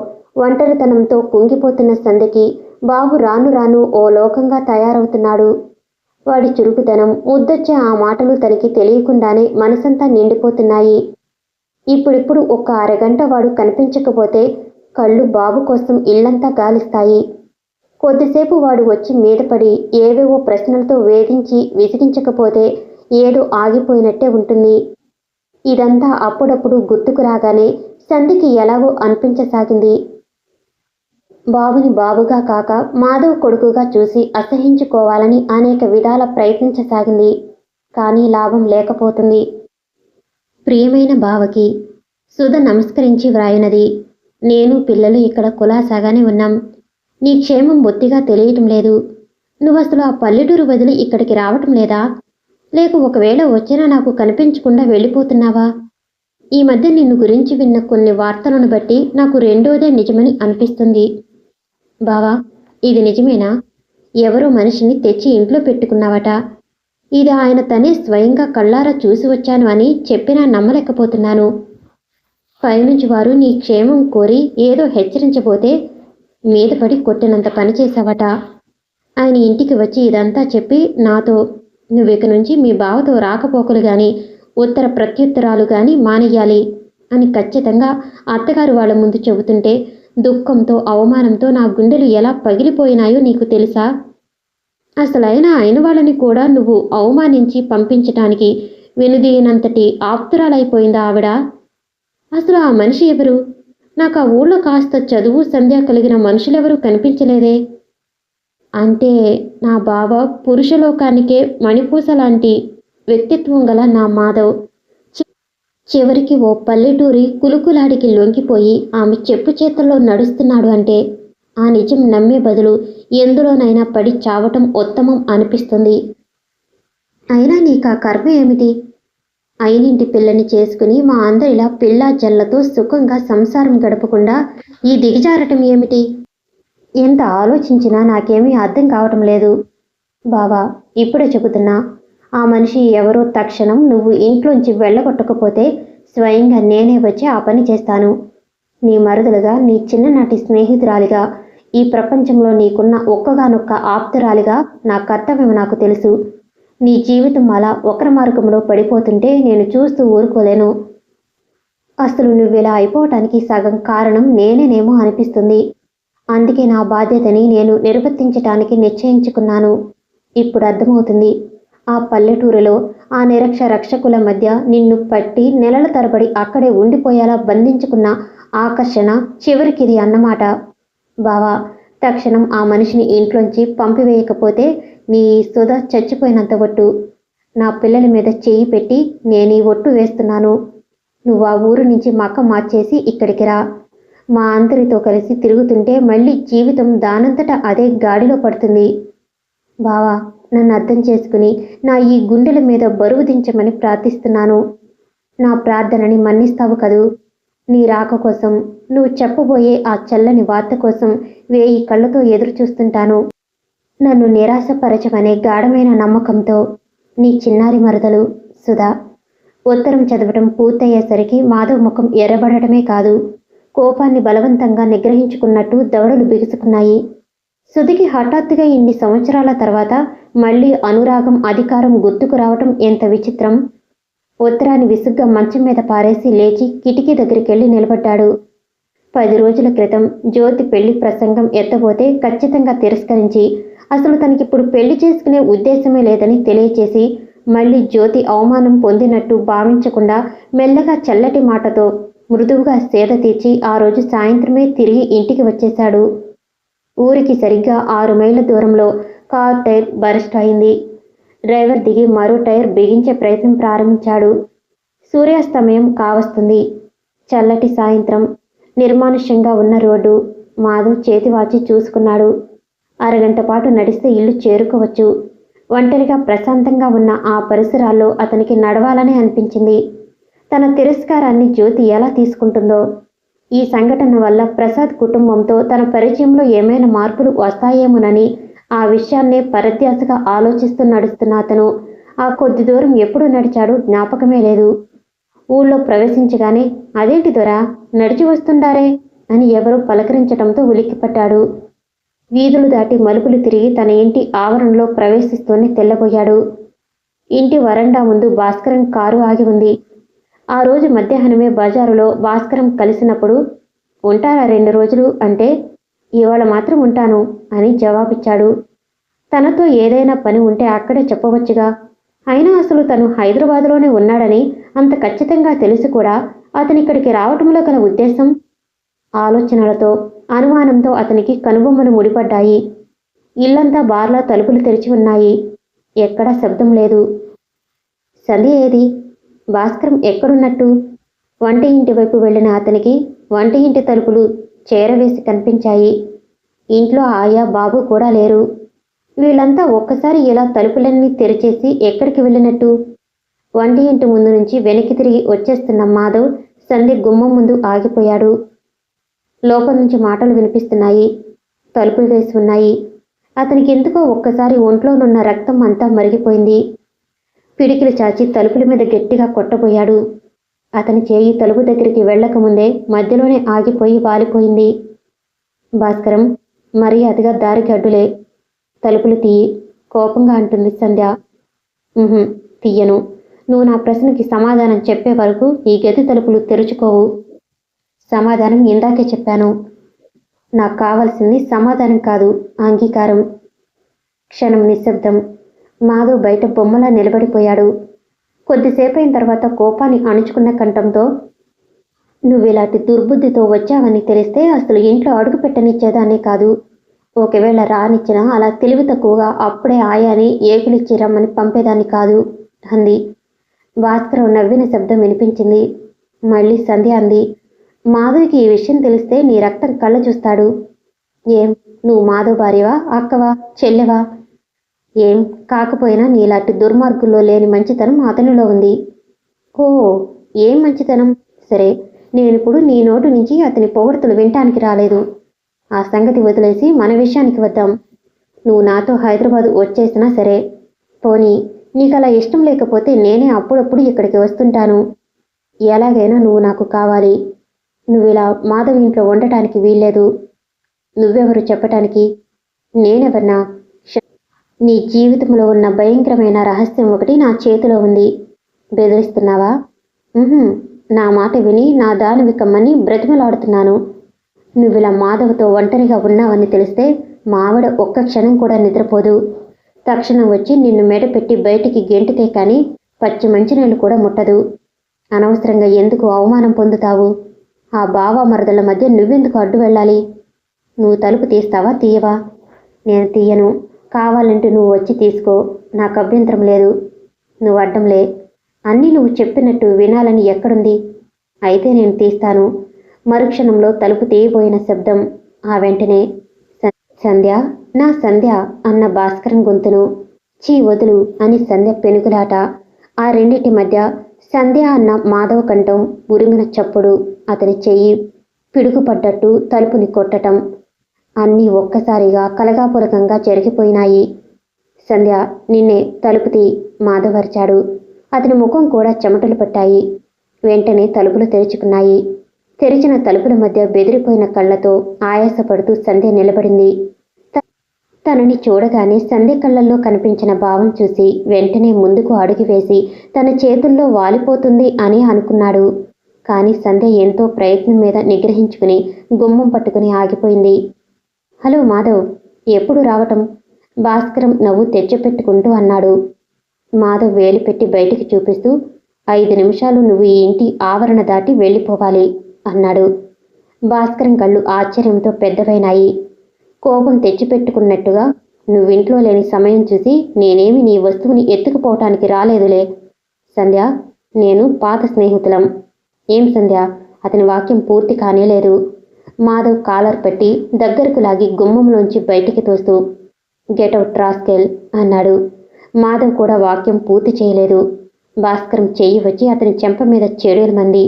ఒంటరితనంతో కుంగిపోతున్న సంధ్యకి బాబు రాను రాను ఓ లోకంగా తయారవుతున్నాడు. వాడి చురుకుదనం, ముద్దొచ్చే ఆ మాటలు తనకి తెలియకుండానే మనసంతా నిండిపోతున్నాయి. ఇప్పుడిప్పుడు ఒక్క అరగంట వాడు కనిపించకపోతే కళ్ళు బాబు కోసం ఇల్లంతా గాలిస్తాయి. కొద్దిసేపు వాడు వచ్చి మీదపడి ఏవేవో ప్రశ్నలతో వేధించి విసిగించకపోతే ఏదో ఆగిపోయినట్టే ఉంటుంది. ఇదంతా అప్పుడప్పుడు గుర్తుకు రాగానే సంధ్యకి ఎలాగో అనిపించసాగింది. బాబుని బాబుగా కాక మాధవ్ కొడుకుగా చూసి అసహించుకోవాలని అనేక విధాల ప్రయత్నించసాగింది. కానీ లాభం లేకపోతుంది. ప్రియమైన బావకి సుధ నమస్కరించి వ్రాయినది. నేను పిల్లలు ఇక్కడ కులాసాగానే ఉన్నాం. నీ క్షేమం బొత్తిగా తెలియటం లేదు. నువ్వసలు ఆ పల్లెటూరు వదిలి ఇక్కడికి రావటం లేదా? లేక ఒకవేళ వచ్చినా నాకు కనిపించకుండా వెళ్ళిపోతున్నావా? ఈ మధ్య నిన్ను గురించి విన్న కొన్ని వార్తలను బట్టి నాకు రెండోదే నిజమని అనిపిస్తుంది. బావా, ఇది నిజమేనా? ఎవరో మనిషిని తెచ్చి ఇంట్లో పెట్టుకున్నావట. ఇది ఆయన తనే స్వయంగా కళ్ళారా చూసి వచ్చాను అని చెప్పినా నమ్మలేకపోతున్నాను. పైనుంచి వారు నీ క్షేమం కోరి ఏదో హెచ్చరించబోతే మీద పడి కొట్టినంత పని చేశావట. ఆయన ఇంటికి వచ్చి ఇదంతా చెప్పి నాతో నువ్విక నుంచి మీ బావతో రాకపోకలు గాని ఉత్తర ప్రత్యుత్తరాలు గాని మానేయాలి అని ఖచ్చితంగా అత్తగారు వాళ్ళ ముందు చెబుతుంటే దుఃఖంతో అవమానంతో నా గుండెలు ఎలా పగిలిపోయినాయో నీకు తెలుసా? అసలైనా అయిన వాళ్ళని కూడా నువ్వు అవమానించి పంపించటానికి వెనుదీయనంతటి ఆప్తురాలైపోయిందా ఆవిడ? అసలు ఆ మనిషి ఎవరు? నాకు ఆ ఊళ్ళో కాస్త చదువు సంధ్య కలిగిన మనుషులెవరూ కనిపించలేదే. అంటే నా బావ పురుషలోకానికే మణిపూస లాంటి వ్యక్తిత్వం గల నా మాధవ్ చివరికి ఓ పల్లెటూరి కులుకులాడికి లొంగిపోయి ఆమె చెప్పు చేతుల్లో నడుస్తున్నాడు అంటే ఆ నిజం నమ్మే బదులు ఎందులోనైనా పడి చావటం ఉత్తమం అనిపిస్తుంది. అయినా నీకా కర్మ ఏమిటి? అయినింటి పిల్లని చేసుకుని మా అందరిలా పిల్లా జల్లతో సుఖంగా సంసారం గడపకుండా ఈ దిగజారటం ఏమిటి? ఎంత ఆలోచించినా నాకేమీ అర్థం కావటం లేదు. బావా, ఇప్పుడే చెబుతున్నా. ఆ మనిషి ఎవరో తక్షణం నువ్వు ఇంట్లోంచి వెళ్ళగొట్టకపోతే స్వయంగా నేనే వచ్చి ఆ పని చేస్తాను. నీ మరుదలుగా, నీ చిన్ననాటి స్నేహితురాలిగా, ఈ ప్రపంచంలో నీకున్న ఒక్కగానొక్క ఆప్తురాలిగా నా కర్తవ్యం నాకు తెలుసు. నీ జీవితం అలా ఒకరి మార్గంలో పడిపోతుంటే నేను చూస్తూ ఊరుకోలేను. అసలు నువ్విలా అయిపోవటానికి సగం కారణం నేనేనేమో అనిపిస్తుంది. అందుకే నా బాధ్యతని నేను నిర్వర్తించటానికి నిశ్చయించుకున్నాను. ఇప్పుడు అర్థమవుతుంది. ఆ పల్లెటూరులో ఆ నిరక్షరక్షకుల మధ్య నిన్ను పట్టి నెలల తరబడి అక్కడే ఉండిపోయేలా బంధించుకున్న ఆకర్షణ చివరికిది అన్నమాట. బావా, తక్షణం ఆ మనిషిని ఇంట్లోంచి పంపివేయకపోతే నీ సుధ చచ్చిపోయినంత ఒట్టు. నా పిల్లల మీద చెయ్యి పెట్టి నేను ఈ ఒట్టు వేస్తున్నాను. నువ్వు ఆ ఊరు నుంచి మక్క మార్చేసి ఇక్కడికి రా. మా అందరితో కలిసి తిరుగుతుంటే మళ్ళీ జీవితం దానంతట అదే గాడిలో పడుతుంది. బావా, నన్ను అర్థం చేసుకుని నా ఈ గుండెల మీద బరువు దించమని ప్రార్థిస్తున్నాను. నా ప్రార్థనని మన్నిస్తావు కదూ? నీ రాక కోసం, నువ్వు చెప్పబోయే ఆ చల్లని వార్త కోసం 1000 కళ్ళతో ఎదురు చూస్తుంటాను. నన్ను నిరాశపరచమనే గాఢమైన నమ్మకంతో నీ చిన్నారి మరదలు సుధా. ఉత్తరం చదవటం పూర్తయ్యేసరికి మాధవ్ ముఖం ఎర్రబడటమే కాదు, కోపాన్ని బలవంతంగా నిగ్రహించుకున్నట్టు దవడలు బిగుసుకున్నాయి. సుధికి హఠాత్తుగా ఇన్ని సంవత్సరాల తర్వాత మళ్ళీ అనురాగం, అధికారం గుర్తుకు రావటం ఎంత విచిత్రం. ఉత్తరాన్ని విసుగ్గా మంచం మీద పారేసి లేచి కిటికీ దగ్గరికెళ్ళి నిలబడ్డాడు. 10 రోజుల క్రితం జ్యోతి పెళ్లి ప్రసంగం ఎత్తబోతే ఖచ్చితంగా తిరస్కరించి, అసలు తనకిప్పుడు పెళ్లి చేసుకునే ఉద్దేశమే లేదని తెలియచేసి, మళ్ళీ జ్యోతి అవమానం పొందినట్టు భావించకుండా మెల్లగా చల్లటి మాటతో మృదువుగా సేద తీర్చి ఆ రోజు సాయంత్రమే తిరిగి ఇంటికి వచ్చేశాడు. ఊరికి సరిగ్గా 6 మైళ్ళ దూరంలో కారు టైర్ బరస్ట్ అయింది. డ్రైవర్ దిగి మరో టైర్ బిగించే ప్రయత్నం ప్రారంభించాడు. సూర్యాస్తమయం కావస్తుంది. చల్లటి సాయంత్రం. నిర్మానుష్యంగా ఉన్న రోడ్డు. మాధవ్ చేతివాచి చూసుకున్నాడు. అరగంట పాటు నడిస్తే ఇల్లు చేరుకోవచ్చు. ఒంటరిగా ప్రశాంతంగా ఉన్న ఆ పరిసరాల్లో అతనికి నడవాలనే అనిపించింది. తన తిరస్కారాన్ని జ్యోతి ఎలా తీసుకుంటుందో, ఈ సంఘటన వల్ల ప్రసాద్ కుటుంబంతో తన పరిచయంలో ఏమైనా మార్పులు వస్తాయేమోనని ఆ విషయాన్నే పరధ్యాసగా ఆలోచిస్తూ నడుస్తున్న అతను ఆ కొద్ది దూరం ఎప్పుడు నడిచాడో జ్ఞాపకమే లేదు. ఊళ్ళో ప్రవేశించగానే అదేంటి దొరా, నడిచి వస్తుండారే అని ఎవరో పలకరించడంతో ఉలిక్కిపడ్డాడు. వీధులు దాటి మలుపులు తిరిగి తన ఇంటి ఆవరణలో ప్రవేశిస్తూనే తెల్లబోయాడు. ఇంటి వరండా ముందు భాస్కరం కారు ఆగి ఉంది. ఆ రోజు మధ్యాహ్నమే బజారులో భాస్కరం కలిసినప్పుడు, ఉంటారా 2 రోజులు అంటే, ఇవాళ మాత్రం ఉంటాను అని జవాబిచ్చాడు. తనతో ఏదైనా పని ఉంటే అక్కడే చెప్పవచ్చుగా. అయినా అసలు తను హైదరాబాద్లోనే ఉన్నాడని అంత ఖచ్చితంగా తెలిసి కూడా అతనిక్కడికి రావటంలో గల ఉద్దేశం? ఆలోచనలతో, అనుమానంతో అతనికి కనుబొమ్మలు ముడిపడ్డాయి. ఇల్లంతా బార్లా తలుపులు తెరిచి ఉన్నాయి. ఎక్కడా శబ్దం లేదు. సంధ్య ఏది? భాస్కరం ఎక్కడున్నట్టు? వంట ఇంటి వైపు వెళ్ళిన అతనికి వంట ఇంటి తలుపులు చేరవేసి కనిపించాయి. ఇంట్లో ఆయా, బాబు కూడా లేరు. వీళ్ళంతా ఒక్కసారి ఇలా తలుపులన్నీ తెరిచేసి ఎక్కడికి వెళ్ళినట్టు? వంట ఇంటి ముందు నుంచి వెనక్కి తిరిగి వచ్చేస్తున్న మాధవ్ సంధ్య గుమ్మం ముందు ఆగిపోయాడు. లోపల నుంచి మాటలు వినిపిస్తున్నాయి. తలుపులు వేసి ఉన్నాయి. అతనికి ఎందుకో ఒక్కసారి ఒంట్లోనున్న రక్తం అంతా మరిగిపోయింది. పిడికిలు చాచి తలుపుల మీద గట్టిగా కొట్టబోయాడు. అతని చేయి తలుపు దగ్గరికి వెళ్ళకముందే మధ్యలోనే ఆగిపోయి వాలిపోయింది. భాస్కరం, మర్యాదగా దారికి అడ్డులే. తలుపులు తీయి, కోపంగా అంటుంది సంధ్య. తీయను. నువ్వు నా ప్రశ్నకి సమాధానం చెప్పే వరకు ఈ గది తలుపులు తెరుచుకోవు. సమాధానం ఇందాకే చెప్పాను. నాకు కావలసింది సమాధానం కాదు, అంగీకారం. క్షణం నిశ్శబ్దం. మాధవ్ బయట బొమ్మలా నిలబడిపోయాడు. కొద్దిసేపైన తర్వాత కోపాన్ని అణుచుకున్న కంఠంతో, నువ్విలాంటి దుర్బుద్ధితో వచ్చావని తెలిస్తే అసలు ఇంట్లో అడుగు పెట్టనిచ్చేదాన్నే కాదు. ఒకవేళ రానిచ్చినా అలా తెలివి తక్కువగా అప్పుడే ఆయాని ఏకిలిచ్చి రమ్మని పంపేదాన్ని కాదు అంది. భాస్కరం నవ్విన శబ్దం వినిపించింది. మళ్ళీ సంధ్య అంది, మాధవ్కి ఈ విషయం తెలిస్తే నీ రక్తం కళ్ళ చూస్తాడు. ఏం, నువ్వు మాధవ్ భార్యవా, అక్కవా, చెల్లెవా? ఏం కాకపోయినా నీలాంటి దుర్మార్గుల్లో లేని మంచితనం అతనిలో ఉంది. ఓ, ఏం మంచితనం. సరే, నేనిప్పుడు నీ నోటి నుంచి అతని పొగడ్తలు వినటానికి రాలేదు. ఆ సంగతి వదిలేసి మన విషయానికి వద్దాం. నువ్వు నాతో హైదరాబాద్ వచ్చేసినా సరే, పోనీ నీకలా ఇష్టం లేకపోతే నేనే అప్పుడప్పుడు ఇక్కడికి వస్తుంటాను. ఎలాగైనా నువ్వు నాకు కావాలి. నువ్విలా మాధవ్ ఇంట్లో ఉండటానికి వీల్లేదు. నువ్వెవరు చెప్పటానికి? నేనెవరినా? నీ జీవితంలో ఉన్న భయంకరమైన రహస్యం ఒకటి నా చేతిలో ఉంది. బెదిరిస్తున్నావా? ఉహుం, నా మాట విని నా దానివి కమ్మని బ్రతిమలాడుతున్నాను. నువ్విలా మాధవ్తో ఒంటరిగా ఉన్నావని తెలిస్తే మా ఆవిడ ఒక్క క్షణం కూడా నిద్రపోదు. తక్షణం వచ్చి నిన్ను మెడపెట్టి బయటికి గెంటితే కానీ పచ్చి మంచినీళ్ళు కూడా ముట్టదు. అనవసరంగా ఎందుకు అవమానం పొందుతావు? ఆ బావ మరదల మధ్య నువ్వెందుకు అడ్డు వెళ్ళాలి? నువ్వు తలుపు తీస్తావా తీయవా? నేను తీయను. కావాలంటే నువ్వు వచ్చి తీసుకో, నాకు అభ్యంతరం లేదు. నువ్వు అడ్డంలే. అన్నీ నువ్వు చెప్పినట్టు వినాలని ఎక్కడుంది? అయితే నేను తీస్తాను. మరుక్షణంలో తలుపు తీయబోయిన శబ్దం. ఆ వెంటనే సంధ్య, నా సంధ్య అన్న భాస్కరం గొంతును. చీ వదులు అని సంధ్య పెనుగులాట. ఆ రెండింటి మధ్య సంధ్య అన్న మాధవ కంఠం, ఉరిమిన చప్పుడు, అతని చెయ్యి పిడుగుపడ్డట్టు తలుపుని కొట్టటం. అన్నీ ఒక్కసారిగా కలగాపులకంగా జరిగిపోయినాయి. సంధ్య, నిన్నే, తలుపు తీ, మాధవ్ అరిచాడు. అతని ముఖం కూడా చెమటలు పట్టాయి. వెంటనే తలుపులు తెరుచుకున్నాయి. తెరిచిన తలుపుల మధ్య బెదిరిపోయిన కళ్ళతో ఆయాసపడుతూ సంధ్య నిలబడింది. తనని చూడగానే సంధ్య కళ్ళల్లో కనిపించిన భావం చూసి వెంటనే ముందుకు అడుగు వేసి తన చేతుల్లో వాలిపోతుంది అని అనుకున్నాడు. కానీ సంధ్య ఎంతో ప్రయత్నం మీద నిగ్రహించుకుని గుమ్మం పట్టుకుని ఆగిపోయింది. హలో మాధవ్, ఎప్పుడు రావటం? భాస్కరం నవ్వు తెచ్చిపెట్టుకుంటూ అన్నాడు. మాధవ్ వేలు పెట్టి బయటికి చూపిస్తూ, 5 నిమిషాలు నువ్వు ఈ ఇంటి ఆవరణ దాటి వెళ్ళిపోవాలి అన్నాడు. భాస్కరం కళ్ళు ఆశ్చర్యంతో పెద్దవైనాయి. కోపం తెచ్చిపెట్టుకున్నట్టుగా, నువ్వింట్లో లేని సమయం చూసి నేనేమి నీ వస్తువుని ఎత్తుకుపోవటానికి రాలేదులే. సంధ్య, నేను పాత స్నేహితులం. ఏం సంధ్య? అతని వాక్యం పూర్తి కానేలేదు. మాధవ్ కాలర్ పెట్టి దగ్గరకు లాగి గుమ్మంలోంచి బయటికి తోస్తూ, గెటౌట్ రాస్కెల్ అన్నాడు. మాధవ్ కూడా వాక్యం పూర్తి చేయలేదు. భాస్కరం చెయ్యి వచ్చి అతని చెంప మీద చెడుమంది.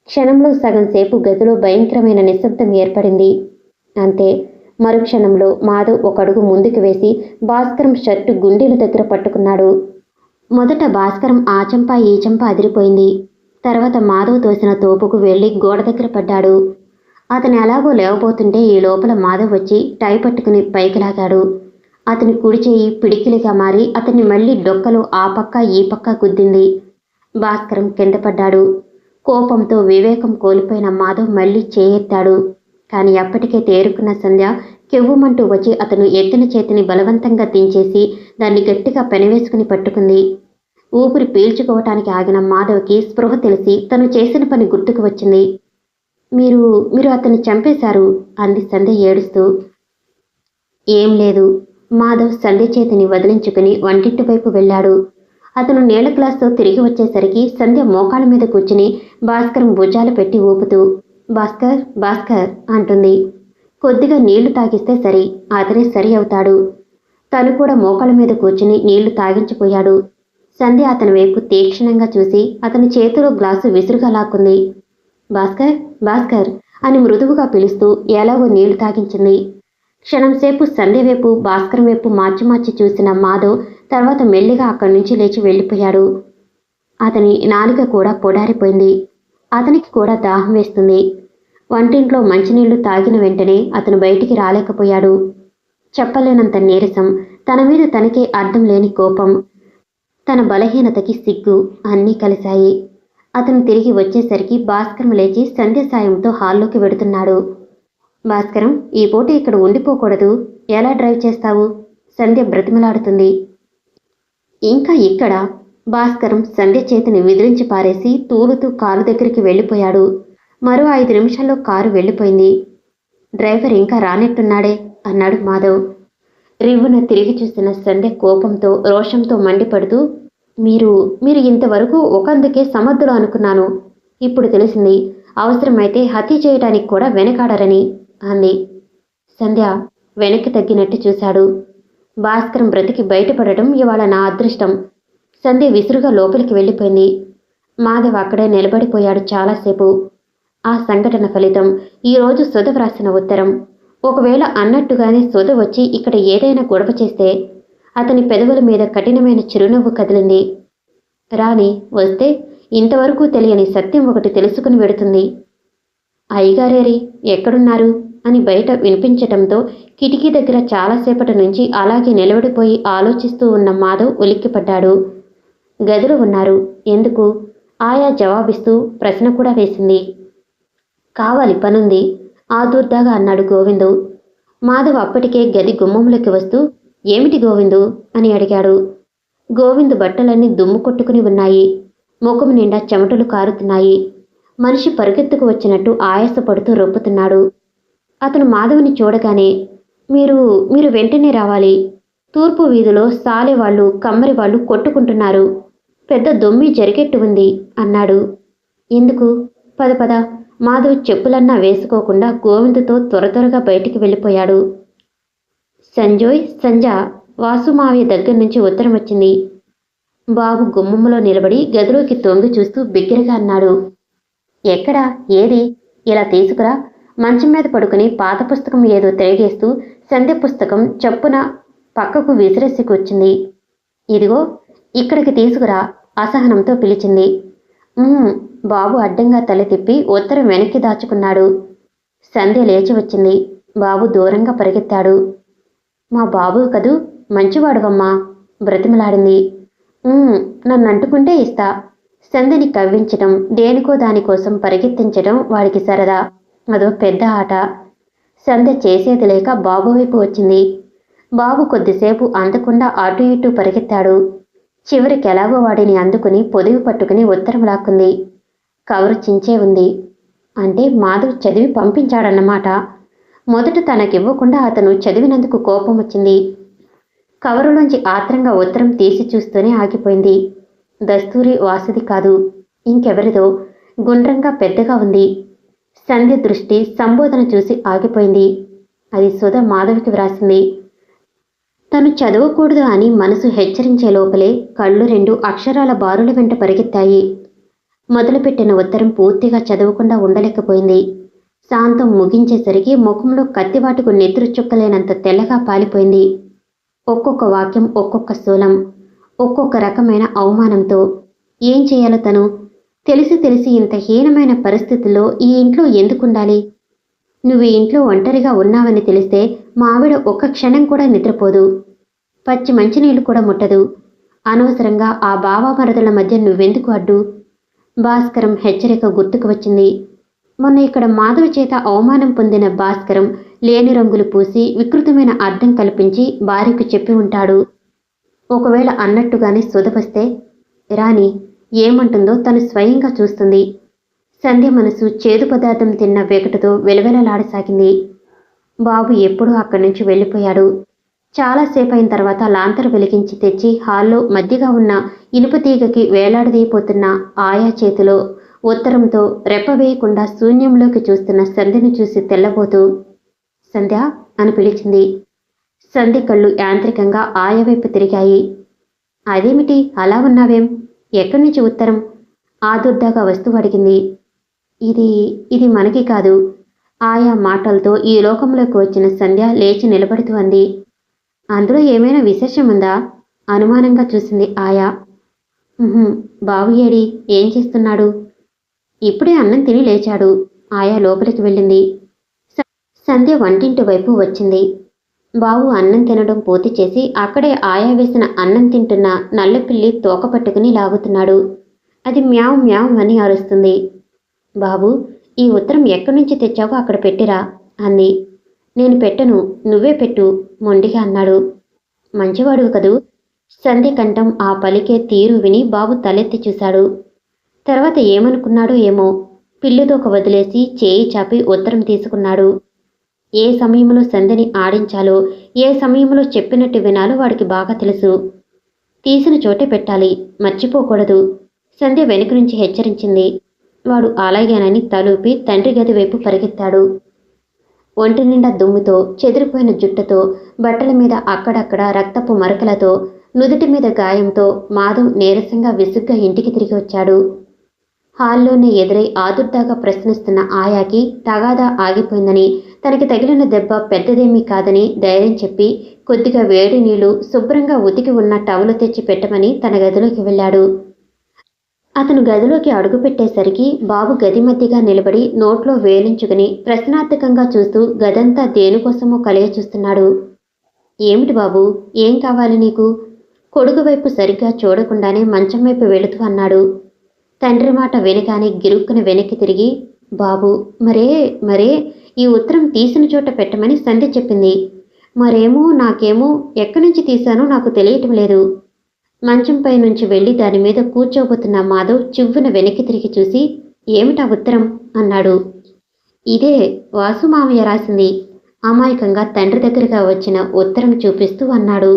క్షణంలో సగం సేపు గదిలో భయంకరమైన నిశ్శబ్దం ఏర్పడింది. అంతే. మరుక్షణంలో మాధవ్ ఒక అడుగు ముందుకు వేసి భాస్కరం షర్టు గుండెల దగ్గర పట్టుకున్నాడు. మొదట భాస్కరం ఆ చెంప ఈ చెంప అదిరిపోయింది. తర్వాత మాధవ్ తోసిన తోపుకు వెళ్లి గోడ దగ్గర పడ్డాడు. అతను ఎలాగో లేవబోతుంటే ఈ లోపల మాధవ్ వచ్చి టై పట్టుకుని పైకి లాగాడు. అతని కుడి చేయి పిడికిలిగా మారి అతన్ని మళ్లీ డొక్కలో ఆ పక్క ఈ పక్క గుద్దింది. భాస్కరం కింద పడ్డాడు. కోపంతో వివేకం కోల్పోయిన మాధవ్ మళ్లీ చేయెత్తాడు. కాని అప్పటికే తేరుకున్న సంధ్య కెవ్వుమంటూ వచ్చి అతను ఎత్తిన చేతిని బలవంతంగా దించేసి దాన్ని గట్టిగా పెనవేసుకుని పట్టుకుంది. ఊపిరి పీల్చుకోవటానికి ఆగిన మాధవ్కి స్పృహ తెలిసి తను చేసిన పని గుర్తుకు వచ్చింది. మీరు మీరు అతన్ని చంపేశారు అంది సంధ్య ఏడుస్తూ. ఏం లేదు. మాధవ్ సంధ్య చేతిని వదిలించుకుని వంటింటి వైపు వెళ్ళాడు. అతను నీళ్ల గ్లాస్తో తిరిగి వచ్చేసరికి సంధ్య మోకాళ్ళ మీద కూర్చుని భాస్కరం భుజాలు పెట్టి ఊపుతూ, భాస్కర్ భాస్కర్ అంటుంది. కొద్దిగా నీళ్లు తాగిస్తే సరి, అతనే సరి అవుతాడు. తను కూడా మోకాళ్ళ మీద కూర్చుని నీళ్లు తాగించిపోయాడు. సంధ్య అతని వైపు తీక్షణంగా చూసి అతని చేతిలో గ్లాసు విసురుగా లాక్కుంది. భాస్కర్ భాస్కర్ అని మృదువుగా పిలుస్తూ ఎలాగో నీళ్లు తాగించింది. క్షణంసేపు సంధ్య వైపు భాస్కరం వైపు మార్చి మార్చి చూసిన మాధవ్ తర్వాత మెల్లిగా అక్కడి నుంచి లేచి వెళ్ళిపోయాడు. అతని నాలుక కూడా పొడారిపోయింది. అతనికి కూడా దాహం వేస్తుంది. వంటింట్లో మంచినీళ్లు తాగిన వెంటనే అతను బయటికి రాలేకపోయాడు. చెప్పలేనంత నీరసం, తన మీద తనకే అర్థం లేని కోపం, తన బలహీనతకి సిగ్గు అన్నీ కలిశాయి. అతను తిరిగి వచ్చేసరికి భాస్కరం లేచి సంధ్య సాయంతో హాల్లోకి వెడుతున్నాడు. భాస్కరం, ఈ పూట ఇక్కడ ఉండిపోకూడదు. ఎలా డ్రైవ్ చేస్తావు? సంధ్య బ్రతిమలాడుతుంది. ఇంకా ఇక్కడ? భాస్కరం సంధ్య చేతిని విదిలించి పారేసి తూలుతూ కారు దగ్గరికి వెళ్ళిపోయాడు. మరో 5 నిమిషాల్లో కారు వెళ్ళిపోయింది. డ్రైవర్ ఇంకా రానట్టున్నాడే అన్నాడు మాధవ్. రివ్వున తిరిగి చూసిన సంధ్య కోపంతో రోషంతో మండిపడుతూ, మీరు ఇంతవరకు ఒకందుకే సమర్థులు అనుకున్నాను. ఇప్పుడు తెలిసింది, అవసరమైతే హత్య చేయడానికి కూడా వెనకాడరని అంది. సంధ్య వెనక్కి తగ్గినట్టు చూశాడు. భాస్కరం బ్రతికి బయటపడటం ఇవాళ నా అదృష్టం. సంధ్య విసురుగా లోపలికి వెళ్ళిపోయింది. మాధవ్ అక్కడే నిలబడిపోయాడు చాలాసేపు. ఆ సంఘటన ఫలితం ఈరోజు సుధ వ్రాసిన ఉత్తరం. ఒకవేళ అన్నట్టుగానే సుధ వచ్చి ఇక్కడ ఏదైనా గొడవ చేస్తే అతని పెదవుల మీద కఠినమైన చిరునవ్వు కదిలింది. రాణి వస్తే ఇంతవరకు తెలియని సత్యం ఒకటి తెలుసుకుని వెడుతుంది. అయ్యగారేరి ఎక్కడున్నారు అని బయట వినిపించటంతో కిటికీ దగ్గర చాలాసేపటి నుంచి అలాగే నిలబడిపోయి ఆలోచిస్తూ ఉన్న మాధవ్ ఉలిక్కిపడ్డాడు. గదిలో ఉన్నారు. ఎందుకు? ఆయా జవాబిస్తూ ప్రశ్న కూడా వేసింది. కావాలి, పనుంది ఆదుర్దాగా అన్నాడు గోవిందు. మాధవ్ అప్పటికే గది గుమ్మంలోకి వస్తూ ఏమిటి గోవిందు అని అడిగాడు. గోవిందు బట్టలన్నీ దుమ్ము కొట్టుకుని ఉన్నాయి. ముఖం నిండా చెమటలు కారుతున్నాయి. మనిషి పరుగెత్తుకు వచ్చినట్టు ఆయాసపడుతూ రొప్పుతున్నాడు. అతను మాధవ్ని చూడగానే మీరు వెంటనే రావాలి. తూర్పు వీధిలో సాలెవాళ్ళు కమ్మరి వాళ్ళు కొట్టుకుంటున్నారు. పెద్ద దొమ్మి జరిగెట్టు ఉంది అన్నాడు. ఎందుకు? పద పద. మాధవ్ చెప్పులన్నా వేసుకోకుండా గోవిందుతో త్వరగా బయటికి వెళ్ళిపోయాడు. సంజోయ్ సంజా వాసుమావయ్య దగ్గర నుంచి ఉత్తరం వచ్చింది. బాబు గుమ్మంలో నిలబడి గదిలోకి తొంగి చూస్తూ బిగ్గరగా అన్నాడు. ఎక్కడా? ఏది? ఇలా తీసుకురా. మంచం మీద పడుకుని పాత పుస్తకం ఏదో తిరిగేస్తూ సంధ్య పుస్తకం చప్పున పక్కకు విసిరేసి కూర్చుంది. ఇదిగో ఇక్కడికి తీసుకురా అసహనంతో పిలిచింది. బాబు అడ్డంగా తల తిప్పి ఉత్తరం వెనక్కి దాచుకున్నాడు. సంధ్య లేచి వచ్చింది. బాబు దూరంగా పరిగెత్తాడు. మా బాబు కదూ, మంచివాడువమ్మా బ్రతిమలాడింది. నన్నంటుకుంటే ఇస్తా. సంధ్యని కవ్వించటం, దేనికో దానికోసం పరిగెత్తించడం వాడికి సరదా. అదో పెద్ద ఆట. సంధ్య చేసేది లేక బాబు వైపు వచ్చింది. బాబు కొద్దిసేపు అందకుండా అటు ఇటు పరిగెత్తాడు. చివరికి ఎలాగో వాడిని అందుకుని పొదివి పట్టుకుని ఉత్తరం లాక్కుంది. కవరు చించే ఉంది. అంటే మాధవ్ చదివి పంపించాడన్నమాట. మొదట తనకివ్వకుండా అతను చదివినందుకు కోపం వచ్చింది. కవరులోంచి ఆత్రంగా ఉత్తరం తీసి చూస్తూనే ఆగిపోయింది. దస్తూరి వాసుది కాదు, ఇంకెవరిదో. గుండ్రంగా పెద్దగా ఉంది. సంధ్య దృష్టి సంబోధన చూసి ఆగిపోయింది. అది సుధ మాధవికి వ్రాసింది. తను చదవకూడదు అని మనసు హెచ్చరించే లోపలే కళ్ళు రెండు అక్షరాల బారుల వెంట పరిగెత్తాయి. మొదలుపెట్టిన ఉత్తరం పూర్తిగా చదవకుండా ఉండలేకపోయింది. శాంతం ముగించేసరికి ముఖంలో కత్తివాటుకు నెత్తురు చుక్కలేనంత తెల్లగా పాలిపోయింది. ఒక్కొక్క వాక్యం ఒక్కొక్క శూలం, ఒక్కొక్క రకమైన అవమానంతో. ఏం చేయాలో తను? తెలిసి ఇంత హీనమైన పరిస్థితుల్లో ఈ ఇంట్లో ఎందుకుండాలి? నువ్వు ఈ ఇంట్లో ఒంటరిగా ఉన్నావని తెలిస్తే మా ఆవిడ ఒక్క క్షణం కూడా నిద్రపోదు. పచ్చి మంచినీళ్లు కూడా ముట్టదు. అనవసరంగా ఆ బావామరదుల మధ్య నువ్వెందుకు అడ్డు? భాస్కరం హెచ్చరిక గుర్తుకు వచ్చింది. మొన్న ఇక్కడ మాధవి చేత అవమానం పొందిన భాస్కరం లేని రంగులు పూసి వికృతమైన అర్థం కల్పించి భార్యకు చెప్పి ఉంటాడు. ఒకవేళ అన్నట్టుగానే సుధ వస్తే రాణి ఏమంటుందో తను స్వయంగా చూస్తుంది. సంధ్య మనసు చేదు పదార్థం తిన్న వెగటుతో వెలవెలలాడసాగింది. బాబు ఎప్పుడూ అక్కడి నుంచి వెళ్ళిపోయాడు. చాలాసేపు అయిన తర్వాత లాంతరు వెలిగించి తెచ్చి హాల్లో మధ్యగా ఉన్న ఇనుప తీగకి వేలాడదీపోతున్న ఆయా చేతిలో ఉత్తరంతో రెప్పవేయకుండా శూన్యంలోకి చూస్తున్న సంధ్యను చూసి తెల్లబోతూ సంధ్య అని పిలిచింది. సంధ్య కళ్ళు యాంత్రికంగా ఆయా వైపు తిరిగాయి. అదేమిటి అలా ఉన్నావేం? ఎక్కడి నుంచి ఉత్తరం? ఆదుర్దాగా వస్తూ అడిగింది. ఇది మనకి కాదు. ఆయా మాటలతో ఈ లోకంలోకి వచ్చిన సంధ్య లేచి నిలబడుతూ అంది. అందులో ఏమైనా విశేషం ఉందా? అనుమానంగా చూసింది ఆయా. బాబు ఏడి? ఏం చేస్తున్నాడు? ఇప్పుడే అన్నం తిని లేచాడు. ఆయా లోపలికి వెళ్ళింది. సంధ్య వంటింటి వైపు వచ్చింది. బాబు అన్నం తినడం పూర్తి చేసి అక్కడే ఆయా వేసిన అన్నం తింటున్న నల్లపిల్లి తోక పట్టుకుని లాగుతున్నాడు. అది మ్యావ్ మ్యావ్ అని అరుస్తుంది. బాబు, ఈ ఉత్తరం ఎక్కడి నుంచి తెచ్చావో అక్కడ పెట్టిరా అంది. నేను పెట్టను, నువ్వే పెట్టు మొండిగా అన్నాడు. మంచివాడువు కదూ. సంధ్య కంఠం ఆ పలికే తీరు విని బాబు తలెత్తి చూశాడు. తర్వాత ఏమనుకున్నాడో ఏమో పిల్లిదోక వదిలేసి చేయి చాపి ఉత్తరం తీసుకున్నాడు. ఏ సమయంలో సంధ్యని ఆడించాలో, ఏ సమయంలో చెప్పినట్టు వినాలో వాడికి బాగా తెలుసు. తీసిన చోటే పెట్టాలి, మర్చిపోకూడదు. సంధ్య వెనుక నుంచి హెచ్చరించింది. వాడు అలాగేనని తలూపి తండ్రి గది వైపు పరిగెత్తాడు. ఒంటి నిండా దుమ్ముతో, చెదిరిపోయిన జుట్టుతో, బట్టల మీద అక్కడక్కడ రక్తపు మరకలతో, నుదుటి మీద గాయంతో మాధవ్ నీరసంగా విసుగ్గా ఇంటికి తిరిగి వచ్చాడు. హాల్లోనే ఎదురై ఆదుర్దాగా ప్రశ్నిస్తున్న ఆయాకి తగాదా ఆగిపోయిందని, తనకి తగిలిన దెబ్బ పెద్దదేమీ కాదని ధైర్యం చెప్పి కొద్దిగా వేడి నీళ్లు శుభ్రంగా ఉతికి ఉన్న టవలు తెచ్చి పెట్టమని తన గదిలోకి వెళ్ళాడు. అతను గదిలోకి అడుగుపెట్టేసరికి బాబు గది మధ్యగా నిలబడి నోట్లో వేలించుకుని ప్రశ్నార్థకంగా చూస్తూ గదంతా దేనికోసమో కలియ చూస్తున్నాడు. ఏమిటి బాబు, ఏం కావాలి నీకు? కొడుకు వైపు సరిగ్గా చూడకుండానే మంచం వైపు వెళుతూ అన్నాడు. తండ్రి మాట వినగానే గిరుక్కున వెనక్కి తిరిగి, బాబు, మరే ఈ ఉత్తరం తీసిన చోట పెట్టమని సంధ్య చెప్పింది. నాకేమో ఎక్కడి నుంచి తీశానో నాకు తెలియటం లేదు. మంచంపై నుంచి వెళ్ళి దాని మీద కూర్చోబోతున్న మాధవ్ చివ్వున వెనక్కి తిరిగి చూసి, ఏమిటా ఉత్తరం అన్నాడు. ఇదే వాసు మామయ్య రాసింది. అమాయకంగా తండ్రి దగ్గరగా వచ్చిన ఉత్తరం చూపిస్తూ అన్నాడు.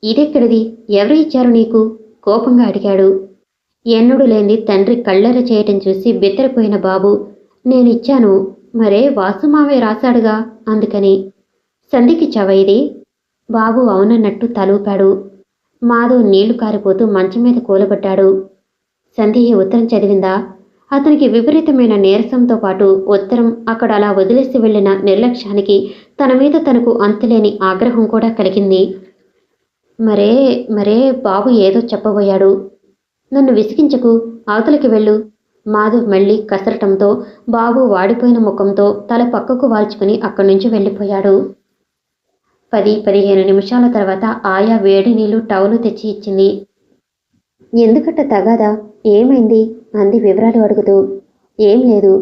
ఇదెక్కడిది? ఎవరు ఇచ్చారు నీకు? కోపంగా అడిగాడు. ఎన్నడూ లేని తండ్రి కళ్ళెర చేయటం చూసి బిత్తరపోయిన బాబు, నేనిచ్చాను. వాసు మావయ్య రాశాడుగా, అందుకని. సంధికి చవైది? బాబు అవునన్నట్టు తలూపాడు. మాధవ్ నీళ్లు కారిపోతూ మంచం మీద కూలబడ్డాడు. సంధి ఈ ఉత్తరం చదివిందా? అతనికి విపరీతమైన నీరసంతో పాటు ఉత్తరం అక్కడ అలా వదిలేసి వెళ్లిన నిర్లక్ష్యానికి తన మీద తనకు అంతులేని ఆగ్రహం కూడా కలిగింది. బాబు ఏదో చెప్పబోయాడు. నన్ను విసిగించకు, అవతలికి వెళ్ళు. మాధవ్ మళ్ళీ కసరటంతో బాబు వాడిపోయిన ముఖంతో తల పక్కకు వాల్చుకుని అక్కడి నుంచి వెళ్ళిపోయాడు. 10-15 నిమిషాల తర్వాత ఆయా వేడి నీళ్లు టవలు తెచ్చి ఇచ్చింది. ఎందుకట్ట తగాదా? ఏమైంది? అంది వివరాలు అడుగుతూ. ఏం లేదు,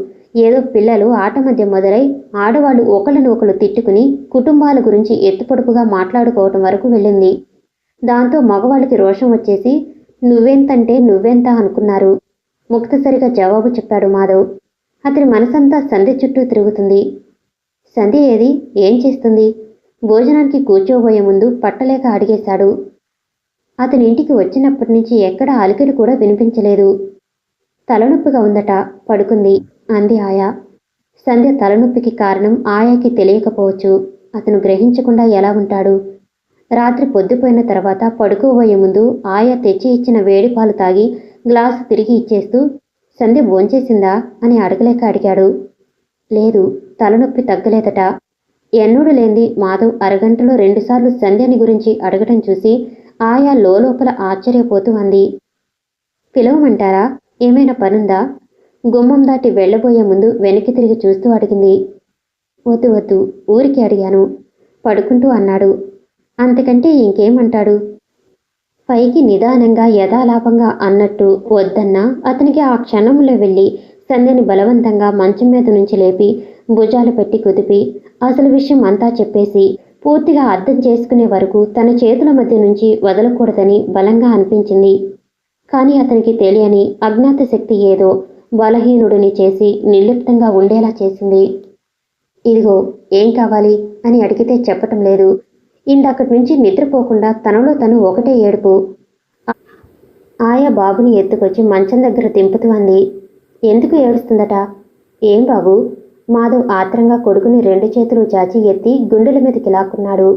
ఏదో పిల్లలు ఆట మధ్య మొదలై ఆడవాళ్ళు ఒకళ్ళని ఒకళ్ళు తిట్టుకుని కుటుంబాల గురించి ఎత్తుపొడుపుగా మాట్లాడుకోవటం వరకు వెళ్ళింది. దాంతో మగవాళ్ళకి రోషం వచ్చేసి నువ్వెంతంటే నువ్వెంత అనుకున్నారు. ముక్తసరిగా జవాబు చెప్పాడు మాధవ్. అతని మనసంతా సంధ్య చుట్టూ తిరుగుతుంది. సంధ్య ఏది? ఏం చేస్తుంది? భోజనానికి కూర్చోబోయే ముందు పట్టలేక అడిగేశాడు. అతని ఇంటికి వచ్చినప్పటి నుంచి ఎక్కడ అలికిడి కూడా వినిపించలేదు. తలనొప్పిగా ఉందట, పడుకుంది అంది ఆయా. సంధ్య తలనొప్పికి కారణం ఆయాకి తెలియకపోవచ్చు. అతను గ్రహించకుండా ఎలా ఉంటాడు? రాత్రి పొద్దుపోయిన తర్వాత పడుకోబోయే ముందు ఆయా తెచ్చి ఇచ్చిన వేడి పాలు తాగి గ్లాసు తిరిగి ఇచ్చేస్తూ సంధ్య భోంచేసిందా అని అడగలేక అడిగాడు. లేదు, తలనొప్పి తగ్గలేదట. ఎన్నడూ లేంది మాధవ్ అరగంటలో 2 సార్లు సంధ్యని గురించి అడగటం చూసి ఆయా లోపల ఆశ్చర్యపోతూ అంది. పిలవమంటారా? ఏమైనా పనుందా? గుమ్మం దాటి వెళ్లబోయే ముందు వెనక్కి తిరిగి చూస్తూ అడిగింది. వద్దు, ఊరికి అడిగాను, పడుకుంటూ అన్నాడు. అంతకంటే ఇంకేమంటాడు? పైకి నిదానంగా యథాలాపంగా అన్నట్టు వద్దన్నా అతనికి ఆ క్షణంలో వెళ్ళి సంధ్యని బలవంతంగా మంచం మీద నుంచి లేపి భుజాలు పెట్టి కుదిపి అసలు విషయం అంతా చెప్పేసి పూర్తిగా అర్థం చేసుకునే వరకు తన చేతుల మధ్య నుంచి వదలకూడదని బలంగా అనిపించింది. కానీ అతనికి తెలియని అజ్ఞాత శక్తి ఏదో బలహీనుడిని చేసి నిర్లిప్తంగా ఉండేలా చేసింది. ఇదిగో, ఏం కావాలి అని అడిగితే చెప్పటం లేదు. ఇందక్కడి నుంచి నిద్రపోకుండా తనలో తను ఒకటే ఏడుపు. ఆయా బాబుని ఎత్తుకొచ్చి మంచం దగ్గర దింపుతూ అంది. ఎందుకు ఏడుస్తుందట? ఏం బాబు? మాధవ్ ఆత్రంగా కొడుకుని 2 చేతులు చాచి ఎత్తి గుండెల మీదకి లాక్కున్నాడు.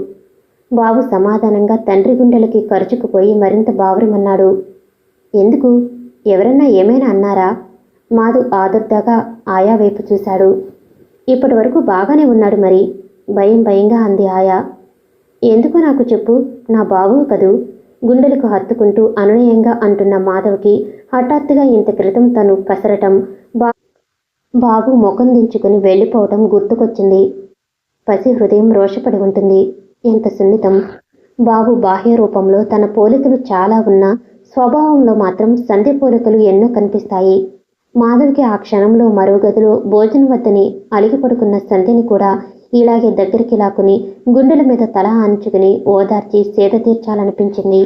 బాబు సమాధానంగా తండ్రి గుండెలకి ఖర్చుకుపోయి మరింత బావరమన్నాడు. ఎందుకు? ఎవరన్నా ఏమైనా అన్నారా? మాధవ్ ఆదుర్దాగా ఆయా వైపు చూశాడు. ఇప్పటి వరకు బాగానే ఉన్నాడు మరి. భయంగా అంది ఆయా. ఎందుకు నాకు చెప్పు, నా బాబు కదూ. గుండెలకు హత్తుకుంటూ అనునయంగా అంటున్న మాధవ్కి హఠాత్తుగా ఇంత క్రితం తను కసరటం, బాబు ముఖం దించుకుని వెళ్ళిపోవటం గుర్తుకొచ్చింది. పసి హృదయం రోషపడి ఉంటుంది. ఎంత సున్నితం. బాబు బాహ్య రూపంలో తన పోలికలు చాలా ఉన్నా స్వభావంలో మాత్రం సంధ్య పోలికలు ఎన్నో కనిపిస్తాయి. మాధవ్కి ఆ క్షణంలో మరో గదిలో భోజనం వద్దని అలిగి పడుకున్న సంధ్యని కూడా ఇలాగే దగ్గరికి లాక్కుని గుండెల మీద తల ఆంచుకుని ఓదార్చి సేద తీర్చాలనిపించింది.